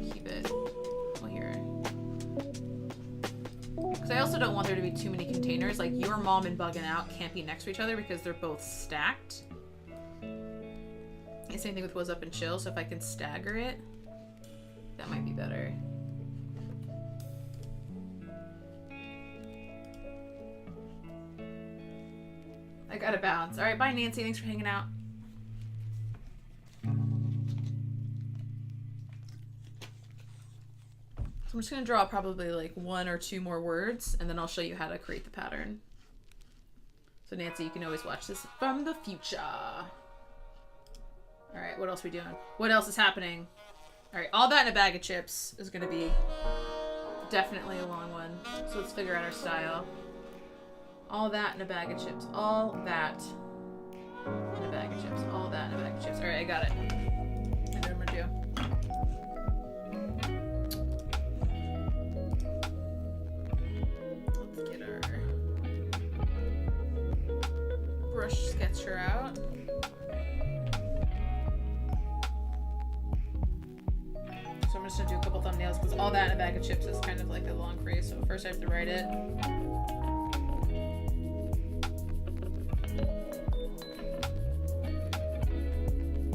S1: keep it here. Because I also don't want there to be too many containers. Like your mom and Buggin Out can't be next to each other because they're both stacked. And same thing with Was Up and Chill. So if I can stagger it, that might be better. I gotta bounce. All right, bye Nancy. Thanks for hanging out. I'm just going to draw probably like one or two more words, and then I'll show you how to create the pattern. So Nancy, you can always watch this from the future. All right, what else are we doing? What else is happening? All right, all that in a bag of chips is going to be definitely a long one. So let's figure out our style. All that in a bag of chips. All that in a bag of chips. All that in a bag of chips. All right, I got it. And then we're due. Brush sketcher out. So I'm just gonna do a couple thumbnails because all that in a bag of chips is kind of like a long phrase. So first I have to write it.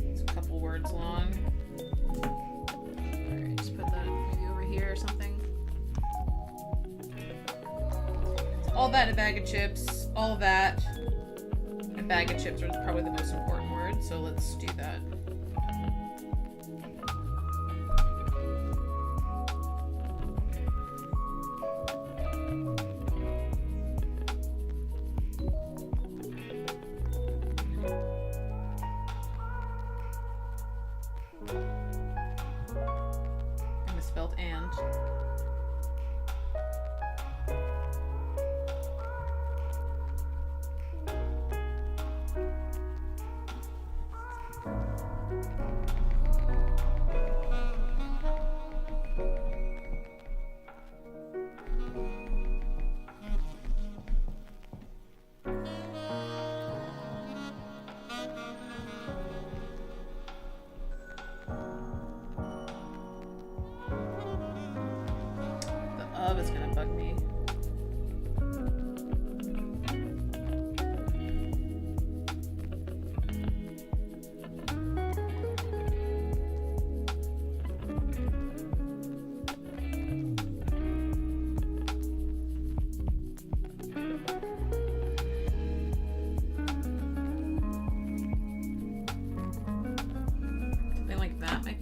S1: It's a couple words long. Alright, just put that maybe over here or something. So all that in a bag of chips. All that. A bag of chips are probably the most important word, so let's do that. I misspelled and.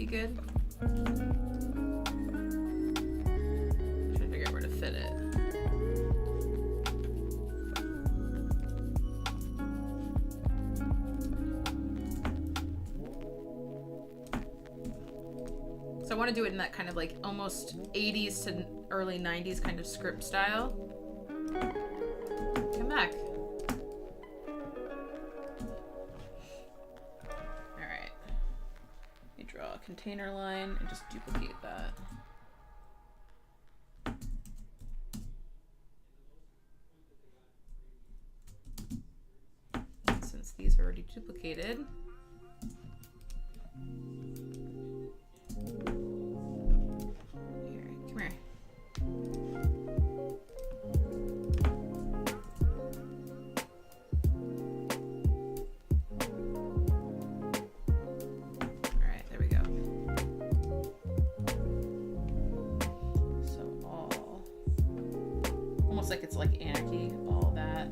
S1: be good. Trying to figure out where to fit it. So I want to do it in that kind of like almost 80s to early 90s kind of script style. Come back. Alright. You draw a container line and just duplicate that. And since these are already duplicated, here, come here. Alright, there we go. So almost like it's like anarchy, all that.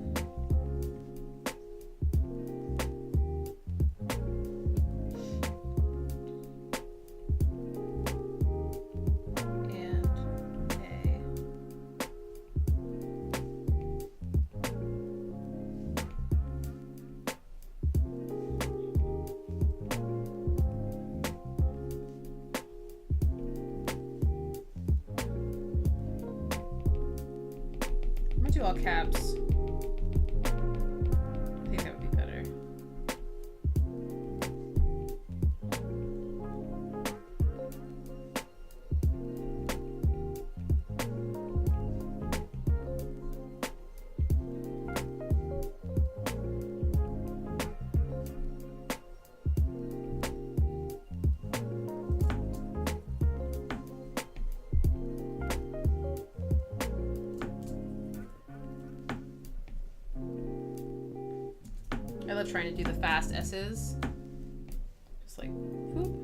S1: Do all caps. I think that would be better. I love trying to do the fast S's. Just like, whoop.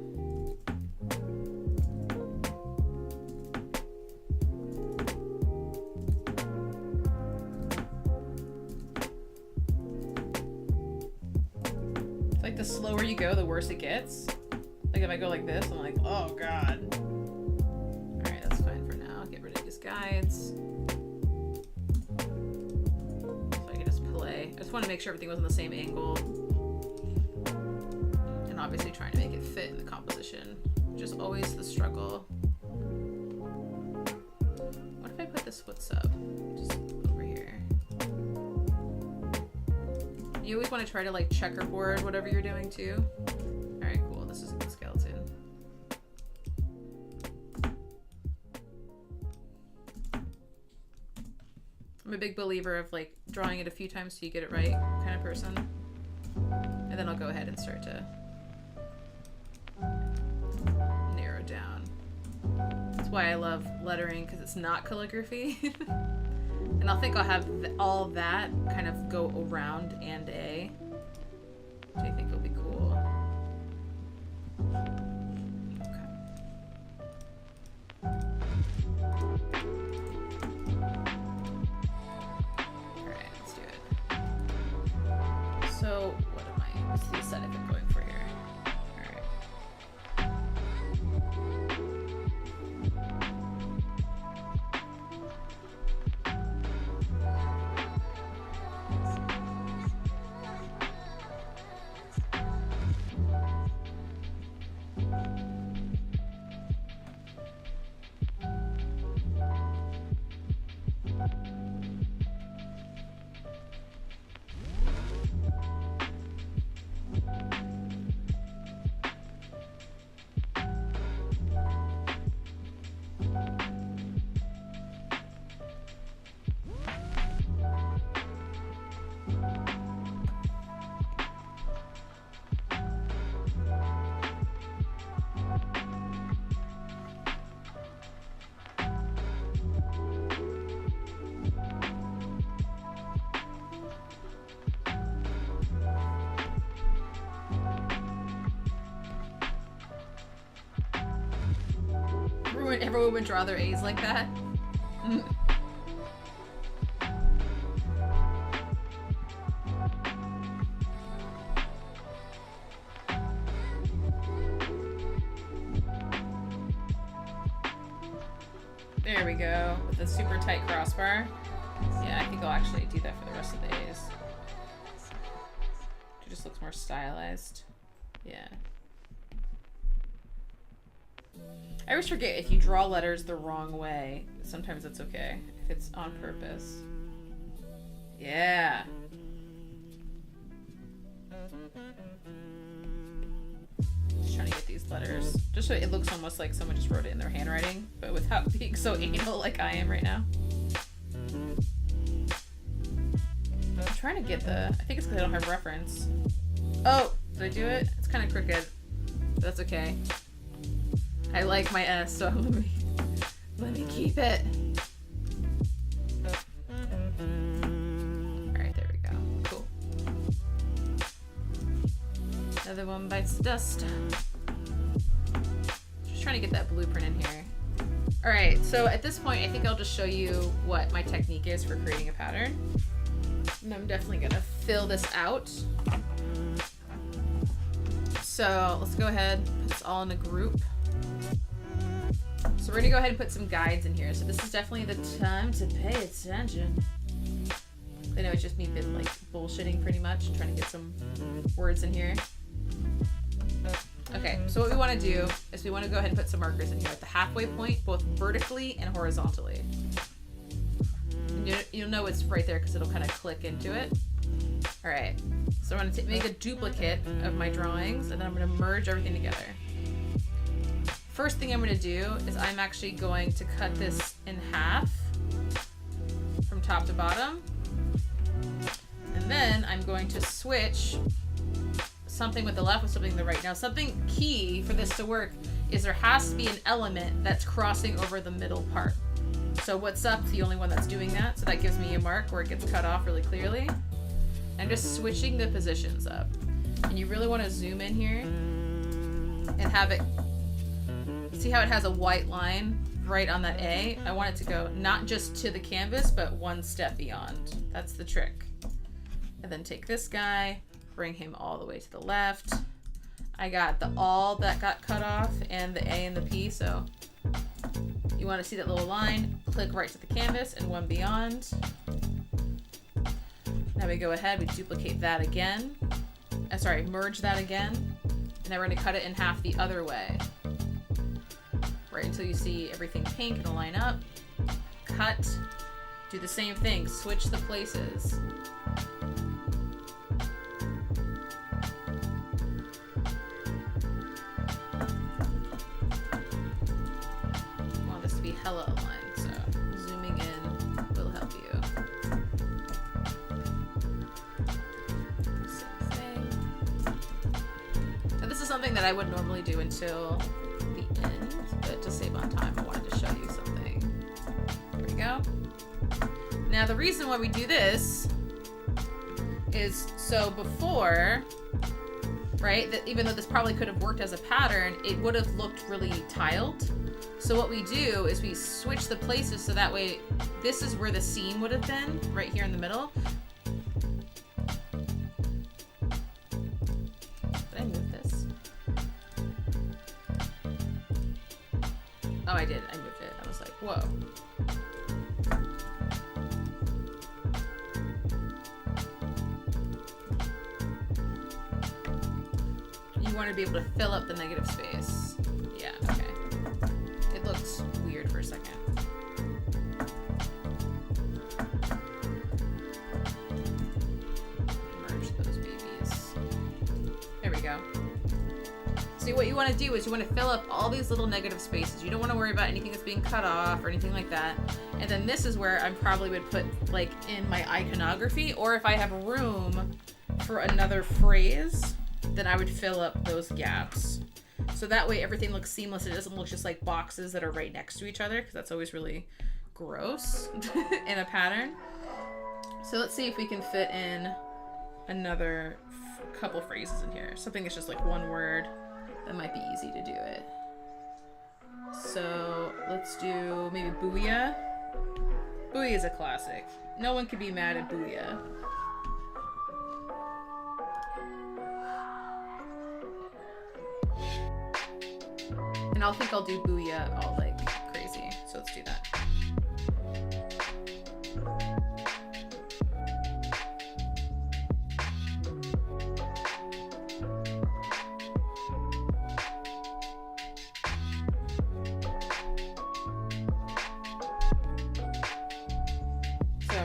S1: It's like the slower you go, the worse it gets. Like if I go like this, I'm like, oh God. Alright, that's fine for now. Get rid of these guides. I just want to make sure everything was on the same angle. And obviously trying to make it fit in the composition, which is always the struggle. What if I put this what's up? Just over here. You always want to try to like checkerboard whatever you're doing too. Alright, cool. This is a good skeleton. I'm a big believer of like drawing it a few times so you get it right kind of person. And then I'll go ahead and start to narrow down. That's why I love lettering, because it's not calligraphy. And I think I'll have all that kind of go around and A, which I think will be cool. So what am I? What's the aesthetic I'm going for here? Everyone would draw their A's like that. There we go. With the super tight crossbar. Yeah, I think I'll actually do that for the rest of the days. It just looks more stylized. Yeah. I always forget if you draw letters the wrong way, sometimes it's okay. If it's on purpose. Yeah. Just trying to get these letters. Just so it looks almost like someone just wrote it in their handwriting, but without being so anal like I am right now. I'm trying to get the... I think it's because I don't have reference. Oh! Did I do it? It's kind of crooked. That's okay. I like my S, so let me keep it. Alright, there we go. Cool. Another one bites the dust. Just trying to get that blueprint in here. Alright, so at this point, I think I'll just show you what my technique is for creating a pattern. And I'm definitely gonna fill this out. So let's go ahead, put this all in a group. So we're gonna go ahead and put some guides in here. So this is definitely the time to pay attention. I know it's just me been like bullshitting pretty much, trying to get some words in here. Okay, so what we want to do is we want to go ahead and put some markers in here at the halfway point, both vertically and horizontally. And you'll know it's right there because it'll kind of click into it. All right, so I'm gonna make a duplicate of my drawings, and then I'm gonna merge everything together. First thing I'm gonna do is I'm actually going to cut this in half from top to bottom. And then I'm going to switch something with the left with something with the right. Now, something key for this to work is there has to be an element that's crossing over the middle part. So what's up's the only one that's doing that. So that gives me a mark where it gets cut off really clearly. I'm just switching the positions up. And you really want to zoom in here and have it, see how it has a white line right on that A? I want it to go not just to the canvas, but one step beyond. That's the trick. And then take this guy, bring him all the way to the left. I got the all that got cut off and the A and the P, so you want to see that little line, click right to the canvas and one beyond. Now we go ahead, we duplicate that again. Merge that again. And now we're going to cut it in half the other way. Right until you see everything pink and line up. Cut. Do the same thing, switch the places. I want this to be hella aligned, so zooming in will help you. Same thing. Now this is something that I wouldn't normally do until the end, but to save on time, I wanted to show you something. There we go. Now the reason why we do this is so before, right, that even though this probably could have worked as a pattern, it would have looked really tiled. So what we do is we switch the places so that way this is where the seam would have been, right here in the middle. Did I move this? Oh, I did. I moved it. I was like, whoa. You want to be able to fill up the negative space. Yeah, okay. It looks weird for a second. Merge those babies. There we go. See, what you want to do is you want to fill up all these little negative spaces. You don't want to worry about anything that's being cut off or anything like that. And then this is where I probably would put, like, in my iconography, or if I have room for another phrase, then I would fill up those gaps. So that way everything looks seamless. It doesn't look just like boxes that are right next to each other, because that's always really gross in a pattern. So let's see if we can fit in another couple phrases in here. Something that's just like one word. That might be easy to do it. So let's do maybe booyah. Booyah is a classic. No one can be mad at booyah. And I think I'll do booyah all like crazy. So let's do that.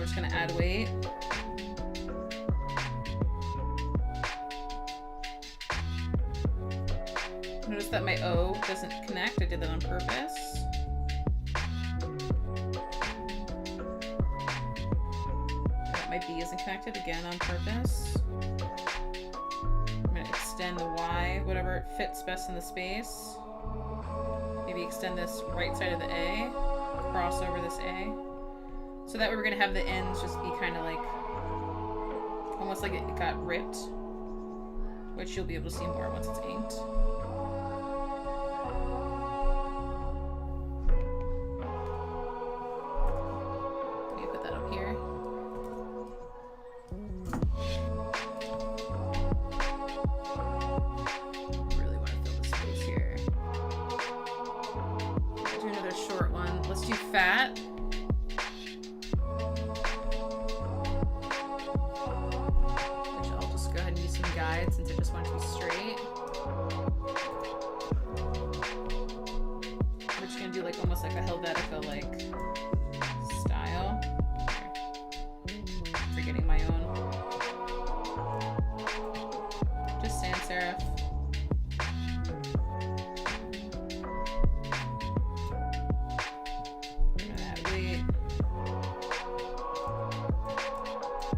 S1: just gonna add weight. Notice that my O doesn't connect. I did that on purpose. That my B isn't connected, again on purpose. I'm gonna extend the Y, whatever fits best in the space. Maybe extend this right side of the A, cross over this A. So that way we're gonna have the ends just be kind of like, almost like it got ripped, which you'll be able to see more once it's inked. Let me put that up here. Really want to fill the space here. Do another short one. Let's do fat. Since I just want it to be straight. We're just gonna do like almost like a Helvetica like style. Forgetting my own. Just sans serif. Add weight.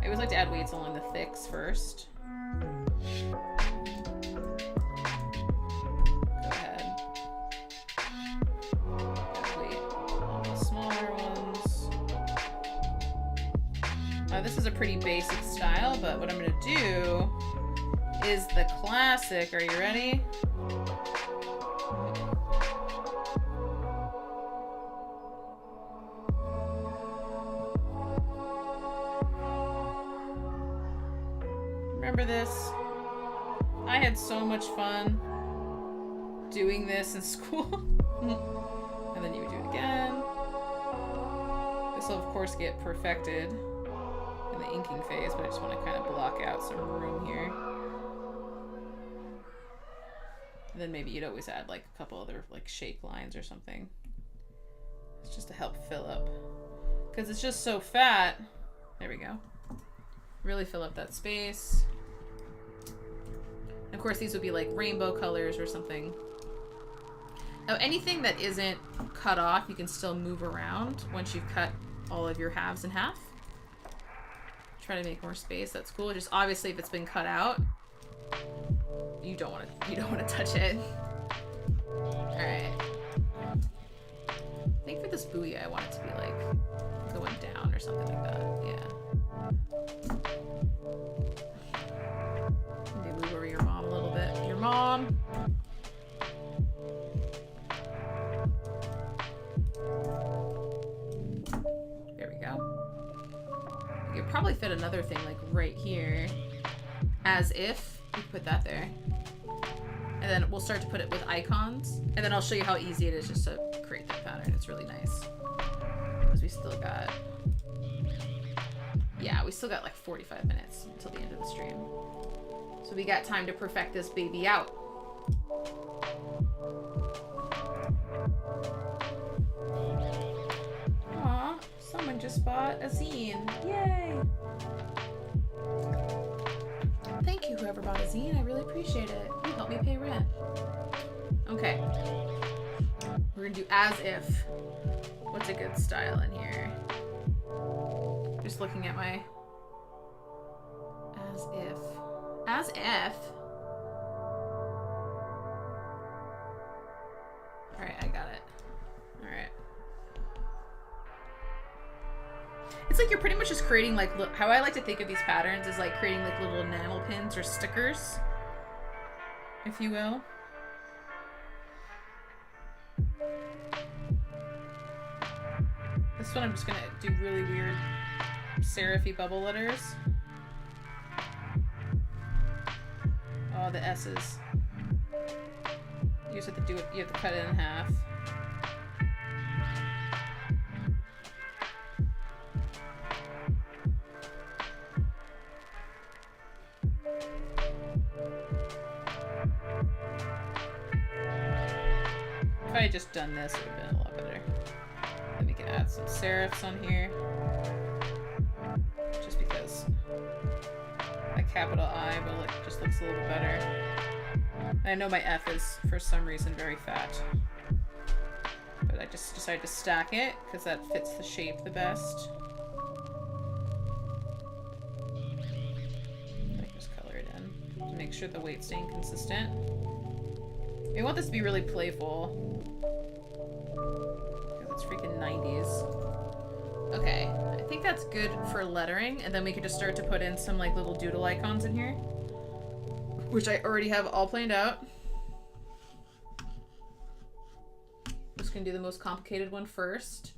S1: I always like to add weights along the thicks first. This is a pretty basic style, but what I'm going to do is the classic. Are you ready? Remember this? I had so much fun doing this in school. And then you would do it again. This will, of course, get perfected in the inking phase, but I just want to kind of block out some room here. And then maybe you'd always add like a couple other like shake lines or something. It's just to help fill up. Because it's just so fat. There we go. Really fill up that space. And of course these would be like rainbow colors or something. Now anything that isn't cut off, you can still move around once you've cut all of your halves in half. Try to make more space. That's cool. Just obviously if it's been cut out, you don't want to touch it. All right. I think for this buoy I want it to be like going down or something like that. Yeah. Maybe move over your mom a little bit. Your mom. There we go. You could probably fit another thing like right here, as if you put that there, and then we'll start to put it with icons, and then I'll show you how easy it is just to create that pattern. It's really nice because we still got, yeah, we still got like 45 minutes until the end of the stream, so we got time to perfect this baby out. Aw, someone just bought a zine. Yay! Thank you, whoever bought a zine. I really appreciate it. You helped me pay rent. Okay. We're gonna do as if. What's a good style in here? Just looking at my as if. As if. Alright, I got it. Alright. It's like you're pretty much just creating like, look, how I like to think of these patterns is like creating like little enamel pins or stickers, if you will. This one I'm just gonna do really weird serify bubble letters. Oh, the S's. You just have to do it, you have to cut it in half. If I had just done this, it would have been a lot better. Then we can add some serifs on here. capital I, but it just looks a little better. I know my F is, for some reason, very fat. But I just decided to stack it, because that fits the shape the best. I can just color it in, to make sure the weight's staying consistent. We want this to be really playful. Because it's freaking 90s. Okay, I think that's good for lettering, and then we could just start to put in some like little doodle icons in here, which I already have all planned out. Just gonna do the most complicated one first,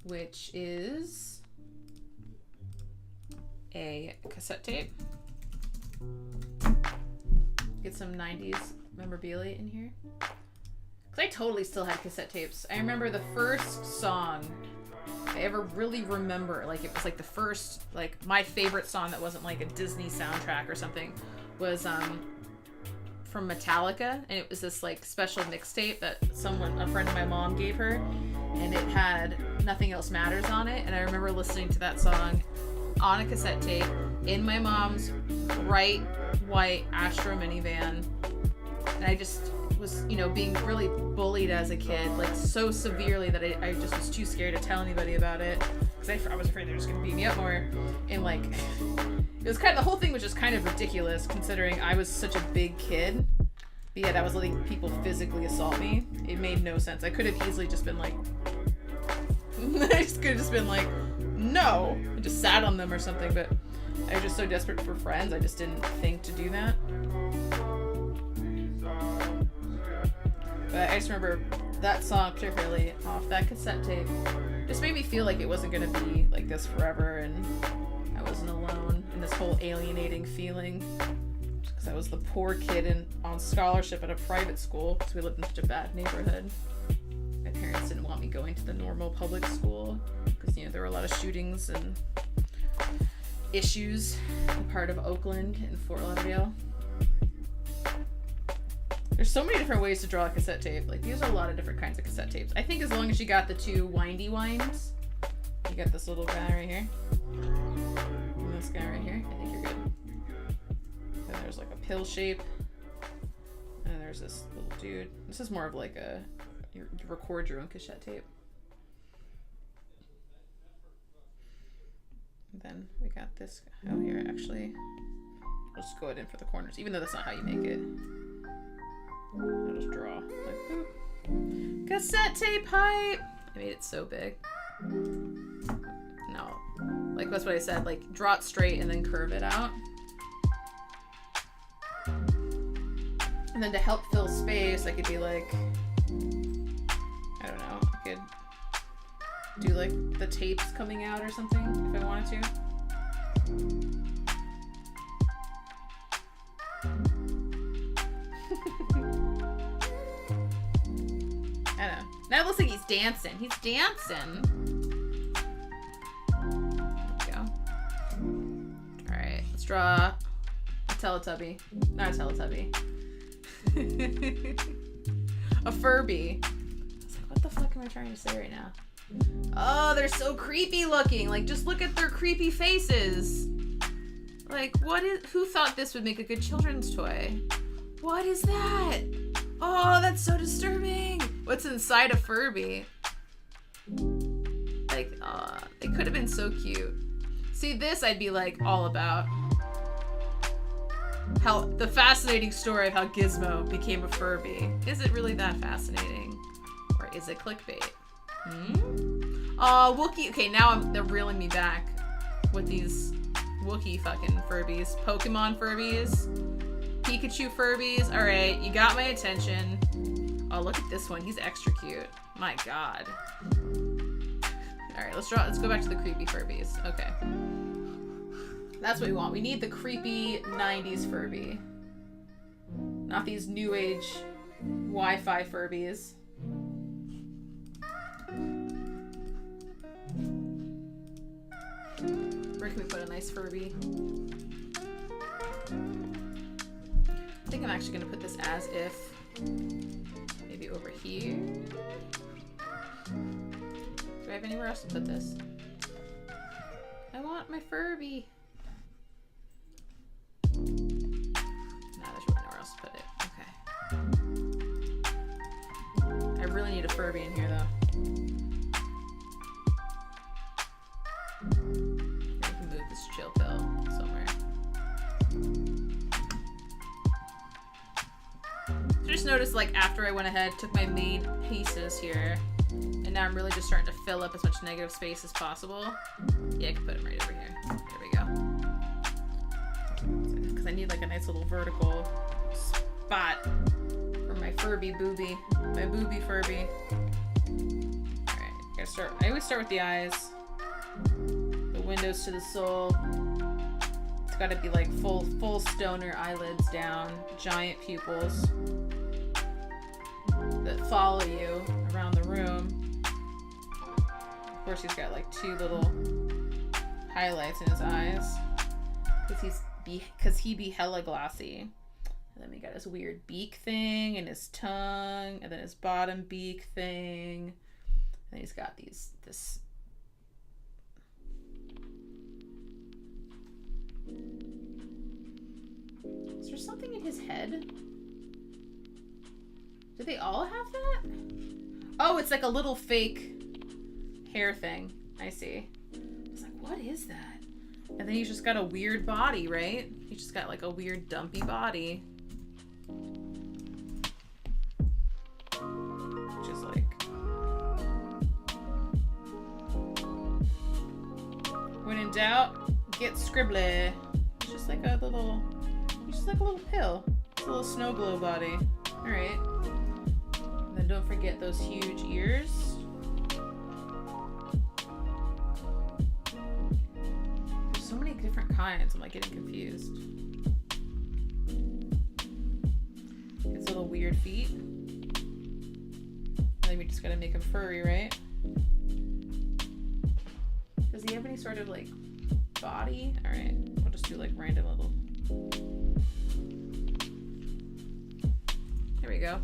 S1: which is a cassette tape. Get some 90s memorabilia in here. Cause I totally still have cassette tapes. I remember the first song I ever really remember, like it was like the first, like my favorite song that wasn't like a Disney soundtrack or something, was from Metallica, and it was this like special mixtape that a friend of my mom gave her, and it had Nothing Else Matters on it, and I remember listening to that song on a cassette tape in my mom's bright white Astra minivan, and I just was, you know, being really bullied as a kid, like so severely that I just was too scared to tell anybody about it, because I was afraid they were just gonna beat me up more, and like it was kind of, the whole thing was just kind of ridiculous considering I was such a big kid, but yet I was letting people physically assault me. It made no sense. I could have easily just been like I just could have just been like, no, I just sat on them or something, but I was just so desperate for friends, I just didn't think to do that. But I just remember that song particularly off that cassette tape just made me feel like it wasn't gonna be like this forever, and I wasn't alone in this whole alienating feeling, because I was the poor kid on scholarship at a private school because we lived in such a bad neighborhood. My parents didn't want me going to the normal public school because, you know, there were a lot of shootings and issues in part of Oakland and Fort Lauderdale. There's so many different ways to draw a cassette tape. Like, these are a lot of different kinds of cassette tapes. I think as long as you got the two windy winds, you got this little guy right here, and this guy right here, I think you're good. Then there's like a pill shape, and there's this little dude. This is more of like a, you record your own cassette tape. And then we got this guy. Oh, here, actually. I'll just go ahead in for the corners, even though that's not how you make it. I'll just draw. Like, boop. Cassette tape pipe! I made it so big. No. Like, that's what I said. Like, draw it straight and then curve it out. And then to help fill space, I could be like, I don't know, I could do like the tapes coming out or something if I wanted to. I don't know. Now it looks like he's dancing. He's dancing. There we go. Alright, let's draw a Teletubby. Not a Teletubby. A Furby. I was like, what the fuck am I trying to say right now? Oh, they're so creepy looking. Like, just look at their creepy faces. Like, who thought this would make a good children's toy? What is that? Oh, that's so disturbing. What's inside a Furby? Like, they could have been so cute. See, this I'd be like all about. How the fascinating story of how Gizmo became a Furby. Is it really that fascinating? Or is it clickbait? Wookiee. Okay, now they're reeling me back with these Wookiee fucking Furbies. Pokemon Furbies. Pikachu Furbies. Alright, you got my attention. Oh, look at this one. He's extra cute. My god. Alright, let's go back to the creepy Furbies. Okay. That's what we want. We need the creepy 90s Furby. Not these new age Wi-Fi Furbies. Where can we put a nice Furby? I think I'm actually going to put this as if. Maybe over here. Do I have anywhere else to put this? I want my Furby. really need a Furby in here, though. I can move this chill pill somewhere. I just noticed, like, after I went ahead, took my main pieces here, and now I'm really just starting to fill up as much negative space as possible. Yeah, I can put him right over here. There we go. Because I need, like, a nice little vertical spot for my Furby booby. My booby Furby. Alright, gotta start. I always start with the eyes. The windows to the soul. It's gotta be, like, full stoner eyelids down. Giant pupils that follow you around the room. Of course, he's got like 2 little highlights in his eyes because he be hella glossy. And then we got his weird beak thing and his tongue, and then his bottom beak thing. And he's got this. Is there something in his head? Do they all have that? Oh, it's like a little fake hair thing. I see. I was like, what is that? And then he's just got a weird body, right? He's just got like a weird dumpy body. Which is like... when in doubt, get scribbly. It's just like a little... It's just like a little pill. It's a little snow globe body. Alright. And then don't forget those huge ears. There's so many different kinds. I'm like getting confused. His little weird feet. And then we just gotta make him furry, right? Does he have any sort of like body? Alright, we'll just do like random little... There we go.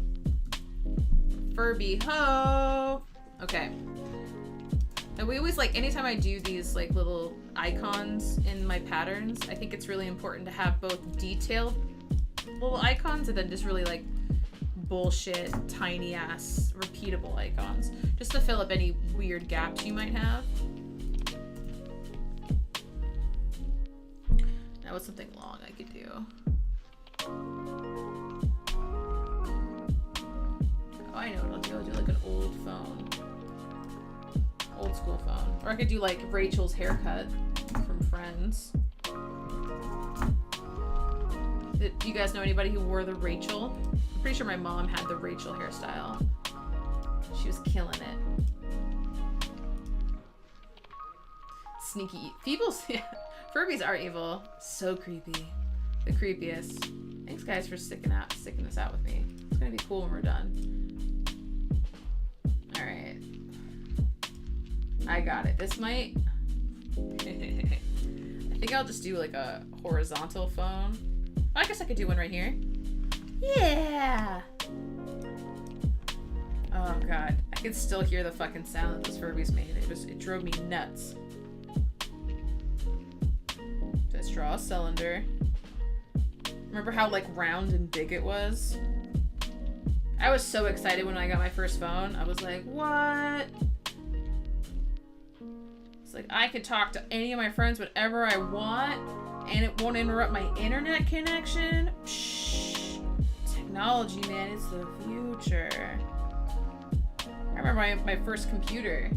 S1: Furby ho! Okay. And we always like, anytime I do these like little icons in my patterns, I think it's really important to have both detailed little icons and then just really like bullshit, tiny ass, repeatable icons. Just to fill up any weird gaps you might have. Now what's something long I could do? Oh, I know what I'll do. I'll do like an old phone. Old school phone. Or I could do like Rachel's haircut from Friends. Do you guys know anybody who wore the Rachel? I'm pretty sure my mom had the Rachel hairstyle. She was killing it. Sneaky. People's... Furbies are evil. So creepy. The creepiest. Thanks guys for sticking this out with me. It's gonna be cool when we're done. Alright. I got it. This might... I think I'll just do like a horizontal phone. I guess I could do one right here. Yeah! Oh god. I can still hear the fucking sound that those Furbies made. It drove me nuts. Let's draw a cylinder. Remember how like round and big it was? I was so excited when I got my first phone. I was like, what? It's like I could talk to any of my friends whenever I want and it won't interrupt my internet connection. Psh, technology, man, it's the future. I remember my first computer.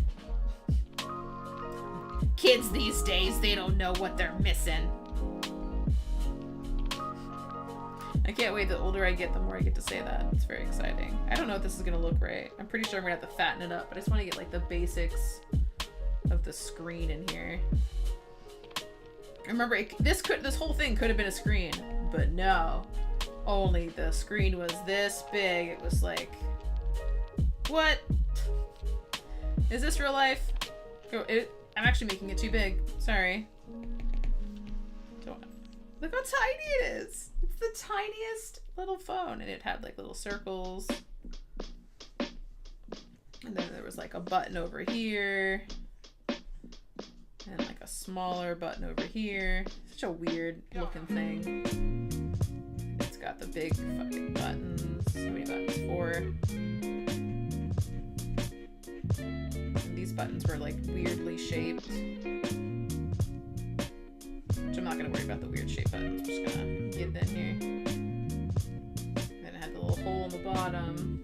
S1: Kids these days, they don't know what they're missing. I can't wait. The older I get, the more I get to say that. It's very exciting. I don't know if this is gonna look right. I'm pretty sure I'm gonna have to fatten it up, but I just want to get like the basics of the screen in here. Remember, this whole thing could have been a screen, but no. Only the screen was this big. It was like, what? Is this real life? I'm actually making it too big. Sorry. Look how tiny it is. It's the tiniest little phone. And it had like little circles. And then there was like a button over here. And like a smaller button over here. Such a weird looking thing. It's got the big fucking buttons. How many buttons? 4. buttons were like weirdly shaped. Which I'm not gonna worry about the weird shape buttons. I'm just gonna get it in here. Then it had the little hole in the bottom.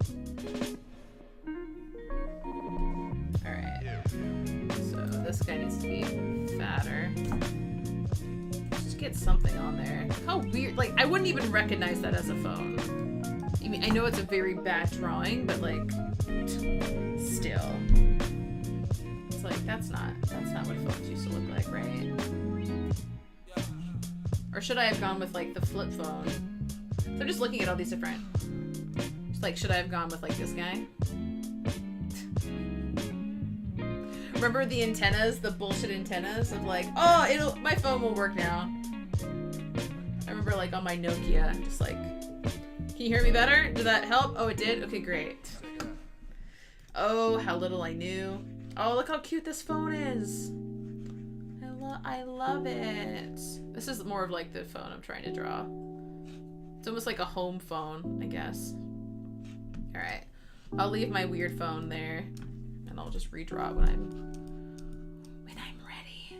S1: Alright. So this guy needs to be fatter. Just get something on there. How weird. Like, I wouldn't even recognize that as a phone. I mean, I know it's a very bad drawing, but like, still. It's like, that's not what phones used to look like, right? Or should I have gone with like the flip phone? So I'm just looking at all these different, just like, should I have gone with like this guy? Remember the antennas, the bullshit antennas of like, oh, my phone will work now. I remember like on my Nokia, just like, can you hear me better? Did that help? Oh, it did? Okay, great. Oh, how little I knew. Oh, look how cute this phone is. I love it. This is more of like the phone I'm trying to draw. It's almost like a home phone, I guess. All right, I'll leave my weird phone there, and I'll just redraw it when I'm ready.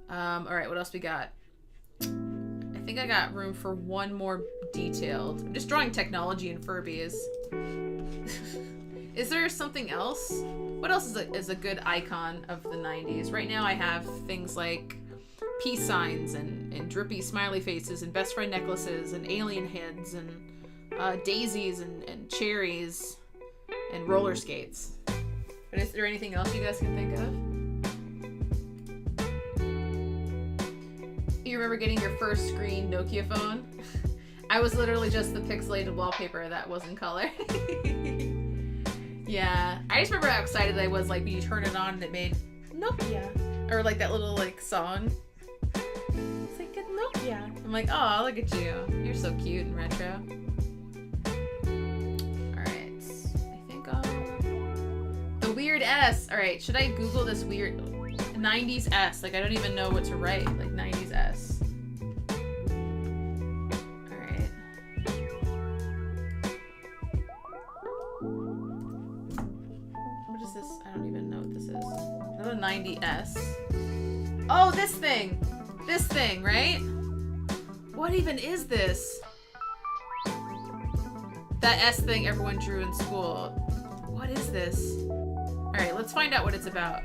S1: All right, what else we got? I think I got room for one more detailed. I'm just drawing technology and Furbies. Is there something else? What else is a good icon of the 90s? Right now I have things like peace signs and drippy smiley faces and best friend necklaces and alien heads and daisies and cherries and roller skates. But is there anything else you guys can think of? You remember getting your first screen Nokia phone? I was literally just the pixelated wallpaper that was in color. Yeah, I just remember how excited I was, like, when you turn it on and it made Nokia. Or, like, that little, like, song. It's like, good Nokia. I'm like, oh, look at you. You're so cute and retro. Alright, I think the weird S. Alright, should I Google this weird 90s S? Like, I don't even know what to write. Like, 90s S. I don't even know what this is. Another 90S. Oh, this thing! This thing, right? What even is this? That S thing everyone drew in school. What is this? Alright, let's find out what it's about.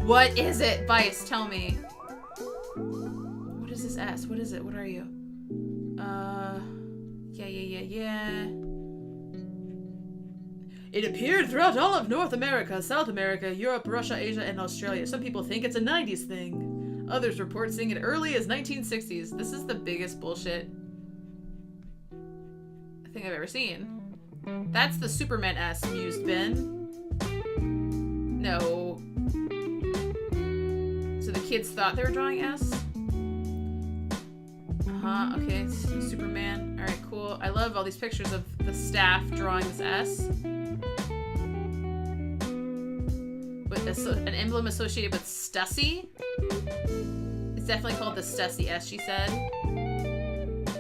S1: What is it? Vice, tell me. What is this S? What is it? What are you? Yeah. It appeared throughout all of North America, South America, Europe, Russia, Asia, and Australia. Some people think it's a 90s thing. Others report seeing it early as 1960s. This is the biggest bullshit thing I've ever seen. That's the Superman S mused Ben. No. So the kids thought they were drawing S? Okay, it's Superman. Alright, cool. I love all these pictures of the staff drawing this S. With an emblem associated with Stussy. It's definitely called the Stussy S, she said.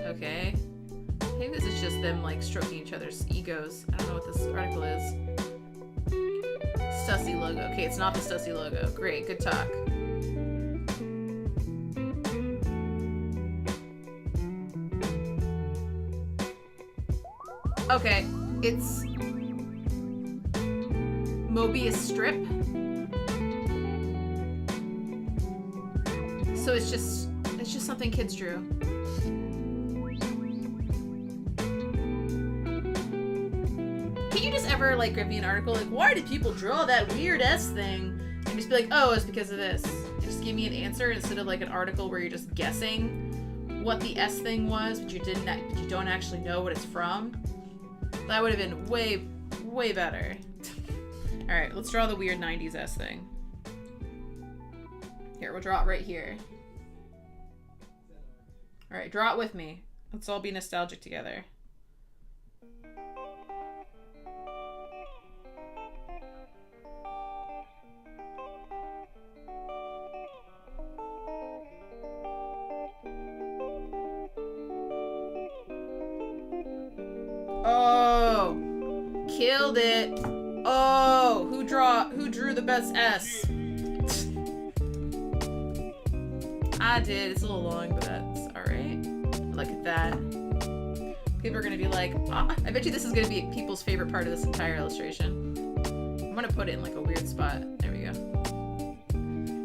S1: Okay. I think this is just them, like, stroking each other's egos. I don't know what this article is. Stussy logo. Okay, it's not the Stussy logo. Great, good talk. Okay, it's Mobius strip. So it's just something kids drew. Can you just ever, like, give me an article like, why did people draw that weird S thing? And just be like, oh, it's because of this. And just give me an answer instead of like an article where you're just guessing what the S thing was, but you don't actually know what it's from. That would have been way, way better. Alright, let's draw the weird 90s S thing. Here, we'll draw it right here. Alright, draw it with me. Let's all be nostalgic together. Oh, killed it. Oh, who drew the best S? I did. It's a little long, but that's alright. Look at that. People are gonna be like, oh, I bet you this is gonna be people's favorite part of this entire illustration. I'm gonna put it in like a weird spot. There we go.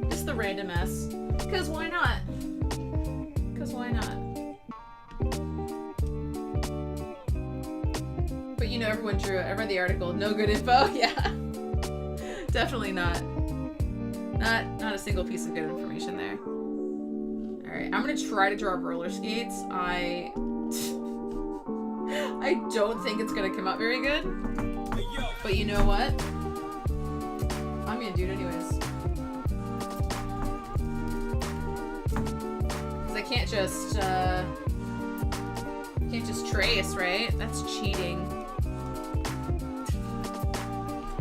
S1: Just the random S. Because why not? Because why not? But you know, everyone drew it. I read the article. No good info. Yeah. Definitely not. Not a single piece of good information there. Alright, I'm gonna try to draw roller skates. I don't think it's gonna come out very good. But you know what? I'm gonna do it anyways. Because I can't just trace, right? That's cheating.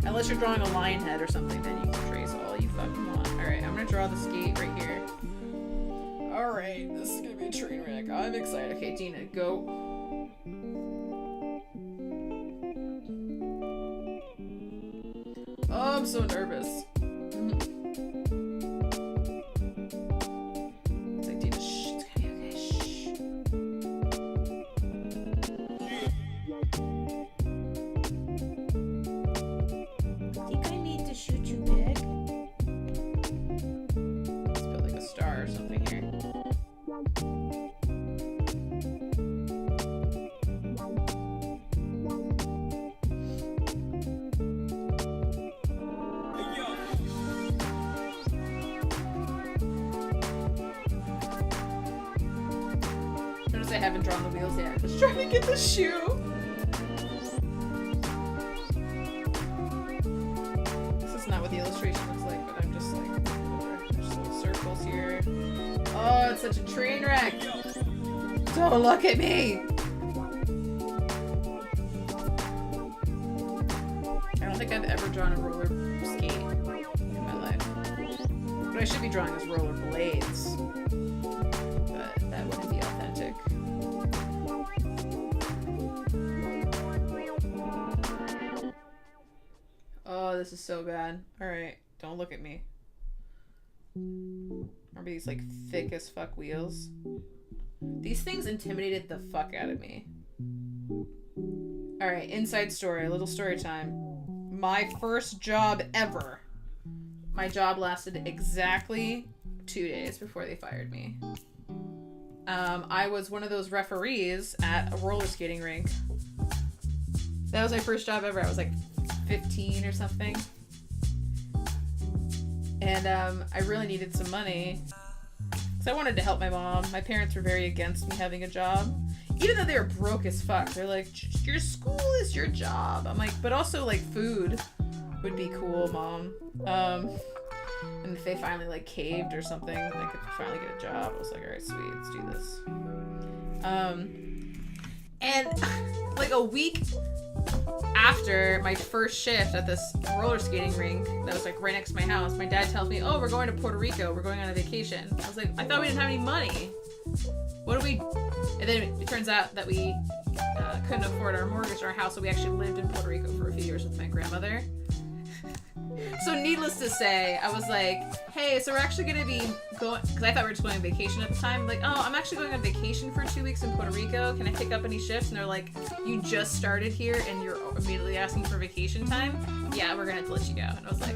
S1: Unless you're drawing a lion head or something, then you can trace all you fucking want. Alright, I'm gonna draw the skate right here. Alright, this is gonna be a train wreck. I'm excited. Okay, Dina, go. Oh, I'm so nervous. It's like, Dina, shh, it's gonna be okay, shh. Think I need to shoot you big? Let's put like a star or something here. Notice I haven't drawn the wheels yet. Just trying to get the shoe. This is not what the illustration looks like, but I'm just like, there's little circles here. Oh, it's such a train wreck. Don't look at me. I don't think I've ever drawn a roller skate in my life. What I should be drawing is roller blades. But that wouldn't be authentic. Oh, this is so bad. Alright, don't look at me. Remember these like thick as fuck wheels? These things intimidated the fuck out of me. Alright, inside story, a little story time. My first job ever. My job lasted exactly 2 days before they fired me. I was one of those referees at a roller skating rink. That was my first job ever. I was like 15 or something. And I really needed some money. Because I wanted to help my mom. My parents were very against me having a job. Even though they were broke as fuck. They're like, your school is your job. I'm like, but also like food would be cool, Mom. And if they finally like caved or something, I could finally get a job. I was like, alright, sweet, let's do this. And like a week after my first shift at this roller skating rink that was like right next to my house, my dad tells me, oh, we're going to Puerto Rico. We're going on a vacation. I was like, I thought we didn't have any money. What do we... And then it turns out that we couldn't afford our mortgage or our house, so we actually lived in Puerto Rico for a few years with my grandmother. So needless to say, I was like, hey, so we're actually going to be going... Because I thought we were just going on vacation at the time. Like, oh, I'm actually going on vacation for 2 weeks in Puerto Rico. Can I pick up any shifts? And they're like, you just started here and you're immediately asking for vacation time? Yeah, we're going to have to let you go. And I was like...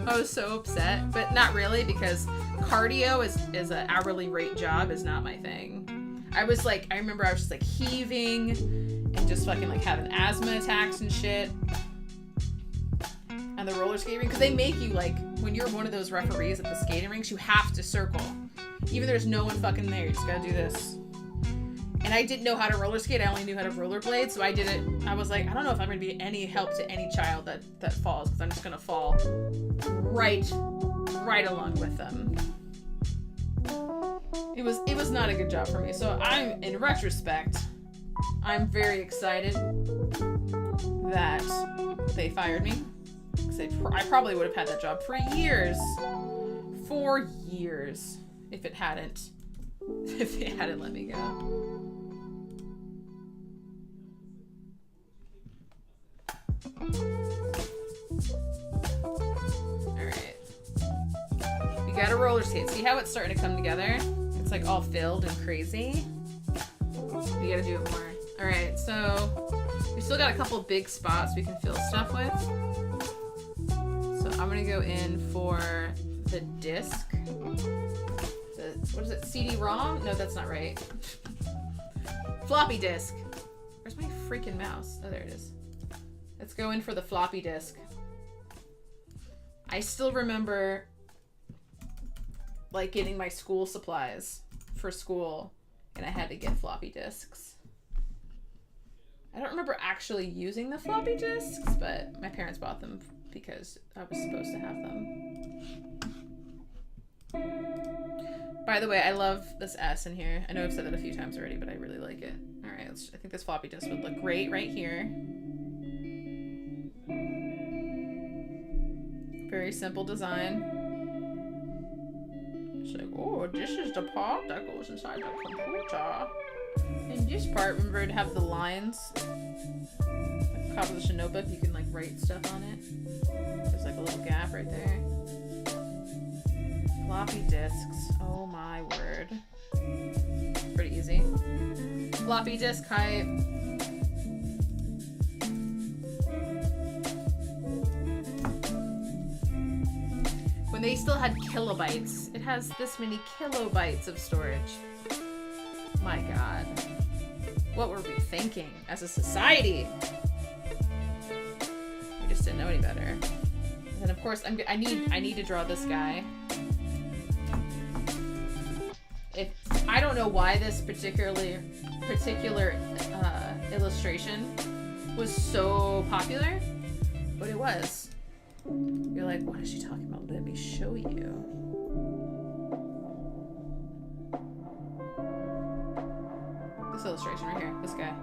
S1: I was so upset. But not really, because cardio is an hourly rate job is not my thing. I was like... I remember I was just like heaving and just fucking like having asthma attacks and shit. And the roller skating, because they make you like, when you're one of those referees at the skating rinks, you have to circle. Even there's no one fucking there, you just gotta do this. And I didn't know how to roller skate, I only knew how to rollerblade, so I did it. I was like, I don't know if I'm gonna be any help to any child that falls, because I'm just gonna fall right along with them. It was not a good job for me, so I'm, in retrospect, I'm very excited that they fired me. I probably would have had that job for years. 4 years. If they hadn't let me go. Alright. We gotta roller skate. See how it's starting to come together? It's like all filled and crazy. We gotta do it more. Alright, so we still got a couple big spots we can fill stuff with. So I'm gonna go in for the disc. What is it? CD-ROM? No, that's not right. Floppy disk. Where's my freaking mouse? Oh, there it is. Let's go in for the floppy disk. I still remember like getting my school supplies for school and I had to get floppy disks. I don't remember actually using the floppy disks, but my parents bought them because I was supposed to have them. By the way, I love this S in here. I know I've said that a few times already, but I really like it. All right, I think this floppy disk would look great right here. Very simple design. It's like, oh, this is the part that goes inside the computer. And this part, remember, to have the lines. Like composition notebook, you can like write stuff on it. There's like a little gap right there. Floppy disks. Oh my word. Pretty easy. Floppy disk hype. When they still had kilobytes. It has this many kilobytes of storage. My God. What were we thinking as a society? We just didn't know any better. And then of course I need to draw this guy. I don't know why this particular illustration was so popular, but it was. You're like, what is she talking about? Let me show you. This illustration right here, this guy.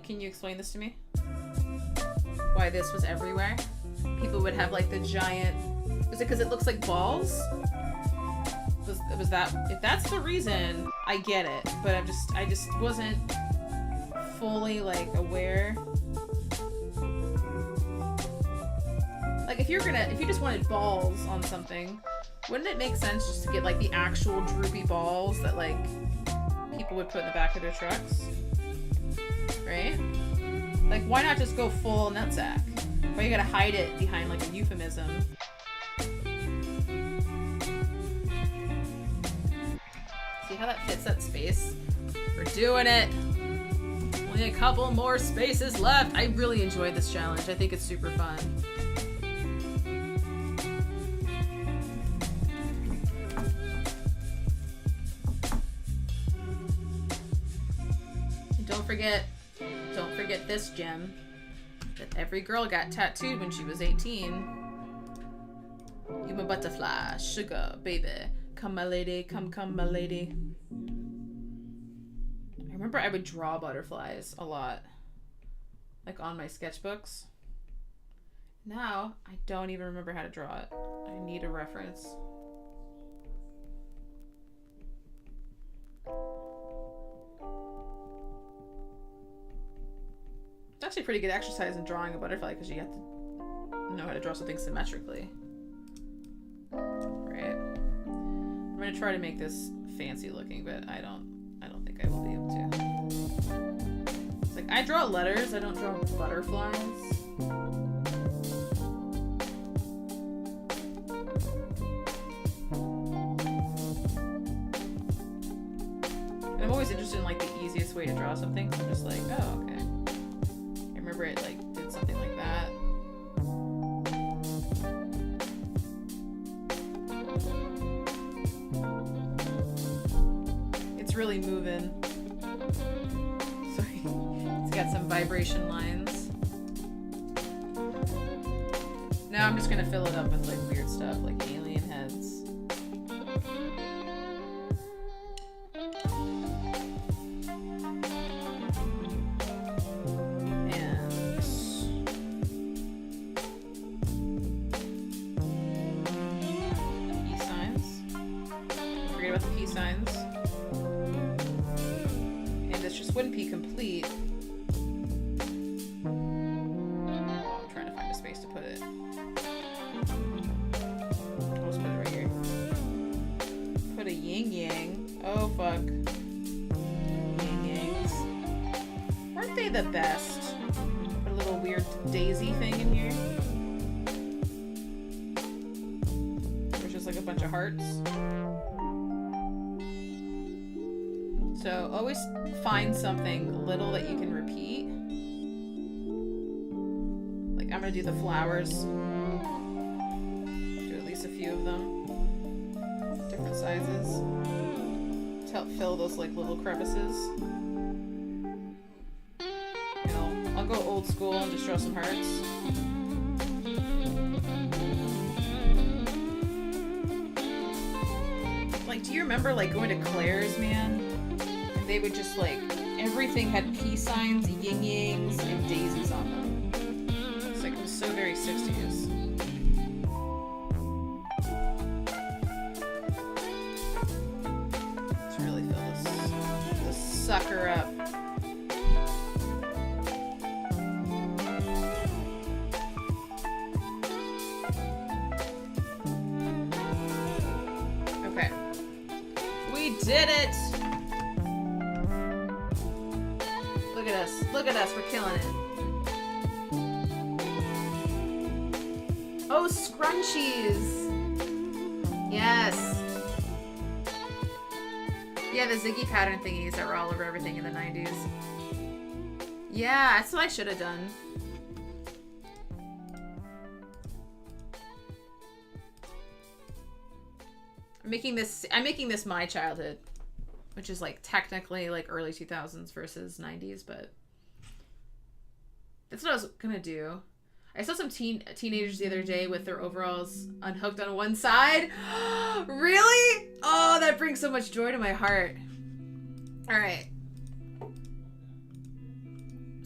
S1: Can you explain this to me? Why this was everywhere? People would have like the giant. Was it because it looks like balls? Was that, if that's the reason, I get it, but I just wasn't fully like aware. Like if you just wanted balls on something, wouldn't it make sense just to get like the actual droopy balls that like people would put in the back of their trucks? Right? Like why not just go full nutsack? Why you gotta hide it behind like a euphemism? See how that fits that space? We're doing it! Only a couple more spaces left! I really enjoyed this challenge. I think it's super fun. And don't forget this gem. That every girl got tattooed when she was 18. You my butterfly, sugar, baby. Come my lady, come my lady. I remember I would draw butterflies a lot. Like on my sketchbooks. Now, I don't even remember how to draw it. I need a reference. It's actually a pretty good exercise in drawing a butterfly because you have to know how to draw something symmetrically. Right? I'm gonna try to make this fancy looking, but I don't think I will be able to. It's like I draw letters, I don't draw butterflies. And I'm always interested in like the easiest way to draw something, so I'm just like, oh, okay. I remember it like did something like that. It's really moving. Sorry. It's got some vibration lines. Now I'm just gonna fill it up with like weird stuff, like alien heads. Wouldn't be complete. Oh, I'm trying to find a space to put it. the best. Put a little weird daisy thing in here. Which is like a bunch of hearts. So always find something little that you can repeat. Like I'm gonna do the flowers. Do at least a few of them. Different sizes. To help fill those like little crevices. You know, I'll go old school and just draw some hearts. Like, do you remember like going to Claire's, man? They would just like, everything had peace signs, yin-yangs, and daisies on them. It's like, it was so very 60s. Let's really fill this sucker up. Okay. We did it! Look at us, we're killing it. Oh, scrunchies! Yes! Yeah, the Ziggy pattern thingies that were all over everything in the 90s. Yeah, that's what I should have done. I'm making this my childhood. Which is like technically like early 2000s versus 90s, but that's what I was gonna do. I saw some teenagers the other day with their overalls unhooked on one side. Really? Oh, that brings so much joy to my heart. All right.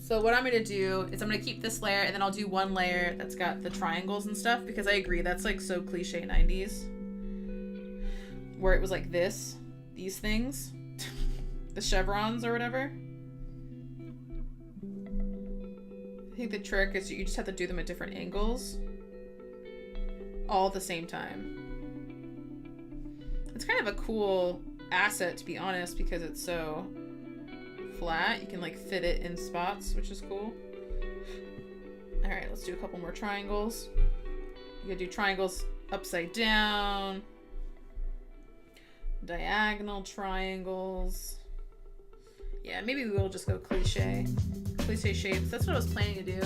S1: So what I'm gonna do is I'm gonna keep this layer and then I'll do one layer that's got the triangles and stuff because I agree that's like so cliche 90s. Where it was like this, these things. The chevrons or whatever. I think the trick is you just have to do them at different angles. All at the same time. It's kind of a cool asset, to be honest, because it's so flat. You can like fit it in spots, which is cool. Alright, let's do a couple more triangles. You gotta do triangles upside down. Diagonal triangles. Yeah, maybe we'll just go cliche. Cliche shapes. That's what I was planning to do.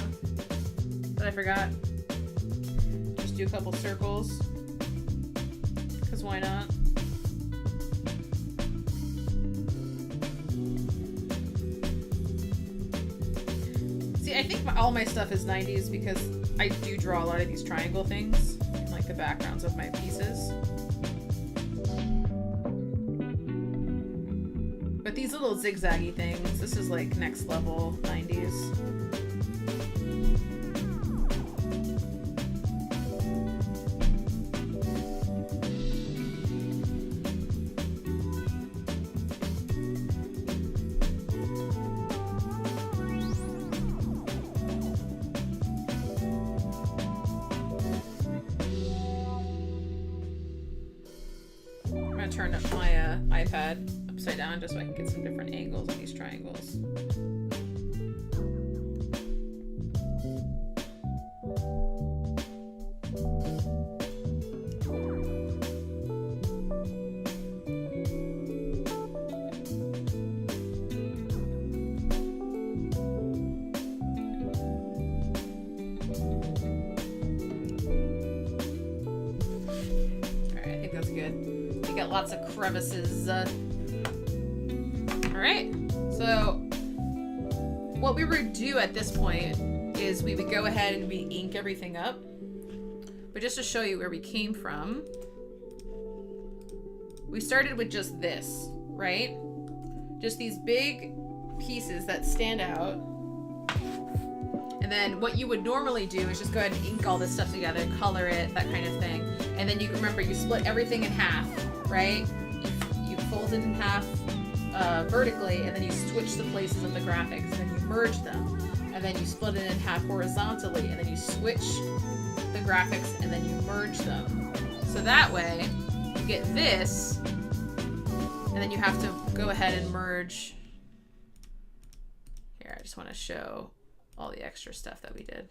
S1: But I forgot. Just do a couple circles. Because why not? See, I think all my stuff is 90s because I do draw a lot of these triangle things in like the backgrounds of my pieces. But these little zigzaggy things, this is like next level 90s. I'm gonna turn up my iPad upside down just so I can get some different angles on these triangles. Alright, I think that's good. We got lots of crevices. Alright, so what we would do at this point is we would go ahead and we ink everything up. But just to show you where we came from, we started with just this, right? Just these big pieces that stand out. And then what you would normally do is just go ahead and ink all this stuff together, color it, that kind of thing. And then you remember you split everything in half, right? You fold it in half vertically, and then you switch the places of the graphics, and then you merge them. And then you split it in half horizontally, and then you switch the graphics, and then you merge them. So that way, you get this, and then you have to go ahead and merge. Here, just want to show all the extra stuff that we did.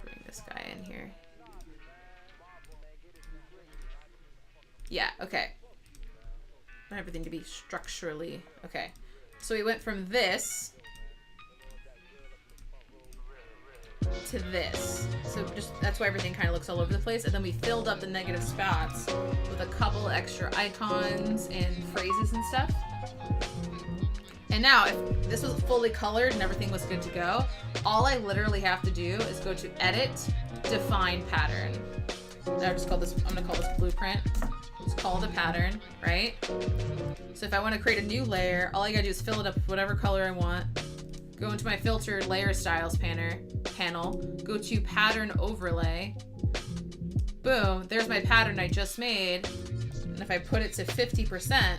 S1: Bring this guy in here. Yeah, okay. I want everything to be structurally okay. So we went from this to this. So just that's why everything kind of looks all over the place. And then we filled up the negative spots with a couple extra icons and phrases and stuff. And now if this was fully colored and everything was good to go, all I literally have to do is go to edit, define pattern. And I just call this, I'm gonna call this blueprint. It's called a pattern, right? So if I want to create a new layer, all I gotta do is fill it up with whatever color I want. Go into my filtered layer styles panel, go to pattern overlay. Boom, there's my pattern I just made. And if I put it to 50%,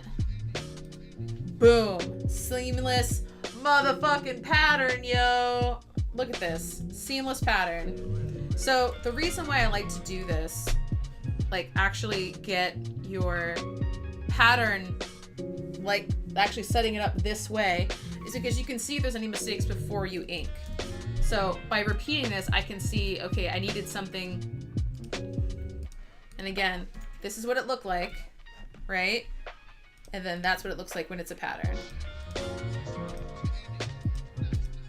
S1: boom, seamless motherfucking pattern, yo. Look at this, seamless pattern. So the reason why I like to do this, like actually get your pattern, like actually setting it up this way, is because you can see if there's any mistakes before you ink. So by repeating this, I can see, okay, I needed something. And again, this is what it looked like, right? And then that's what it looks like when it's a pattern.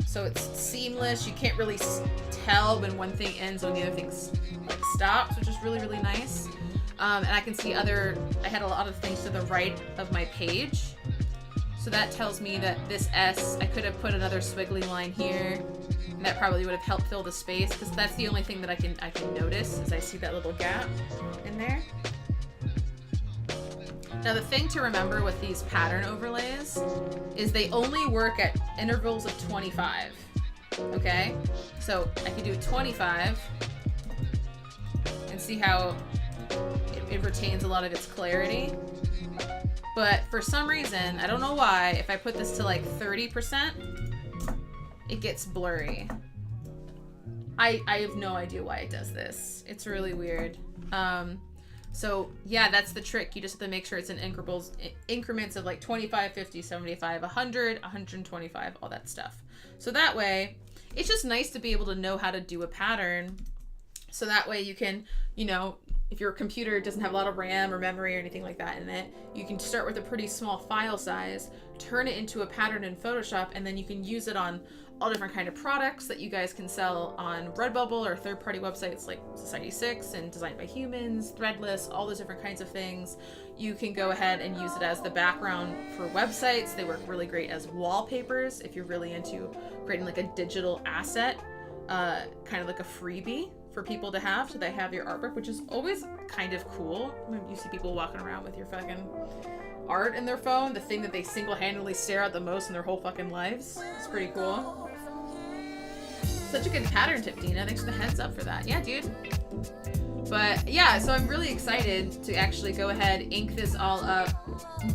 S1: So it's seamless. You can't really tell when one thing ends when the other thing like stops, which is really, really nice. And I can see I had a lot of things to the right of my page. So that tells me that this S, I could have put another swiggly line here. And that probably would have helped fill the space, because that's the only thing that I can notice is I see that little gap in there. Now the thing to remember with these pattern overlays is they only work at intervals of 25. Okay? So I can do 25 and see how it retains a lot of its clarity. But for some reason, I don't know why, if I put this to like 30%, it gets blurry. I have no idea why it does this. It's really weird. So yeah, that's the trick. You just have to make sure it's in increments of like 25, 50, 75, 100, 125, all that stuff. So that way, it's just nice to be able to know how to do a pattern. So that way you can, you know, if your computer doesn't have a lot of RAM or memory or anything like that in it, you can start with a pretty small file size, turn it into a pattern in Photoshop, and then you can use it on all different kind of products that you guys can sell on Redbubble or third-party websites like Society6 and Designed by Humans, Threadless, all those different kinds of things. You can go ahead and use it as the background for websites. They work really great as wallpapers if you're really into creating like a digital asset, kind of like a freebie for people to have, so they have your artwork, which is always kind of cool when you see people walking around with your fucking art in their phone, the thing that they single-handedly stare at the most in their whole fucking lives. It's pretty cool. Such a good pattern tip, Dina. Thanks for the heads up for that. Yeah, dude. But yeah, so I'm really excited to actually go ahead, ink this all up,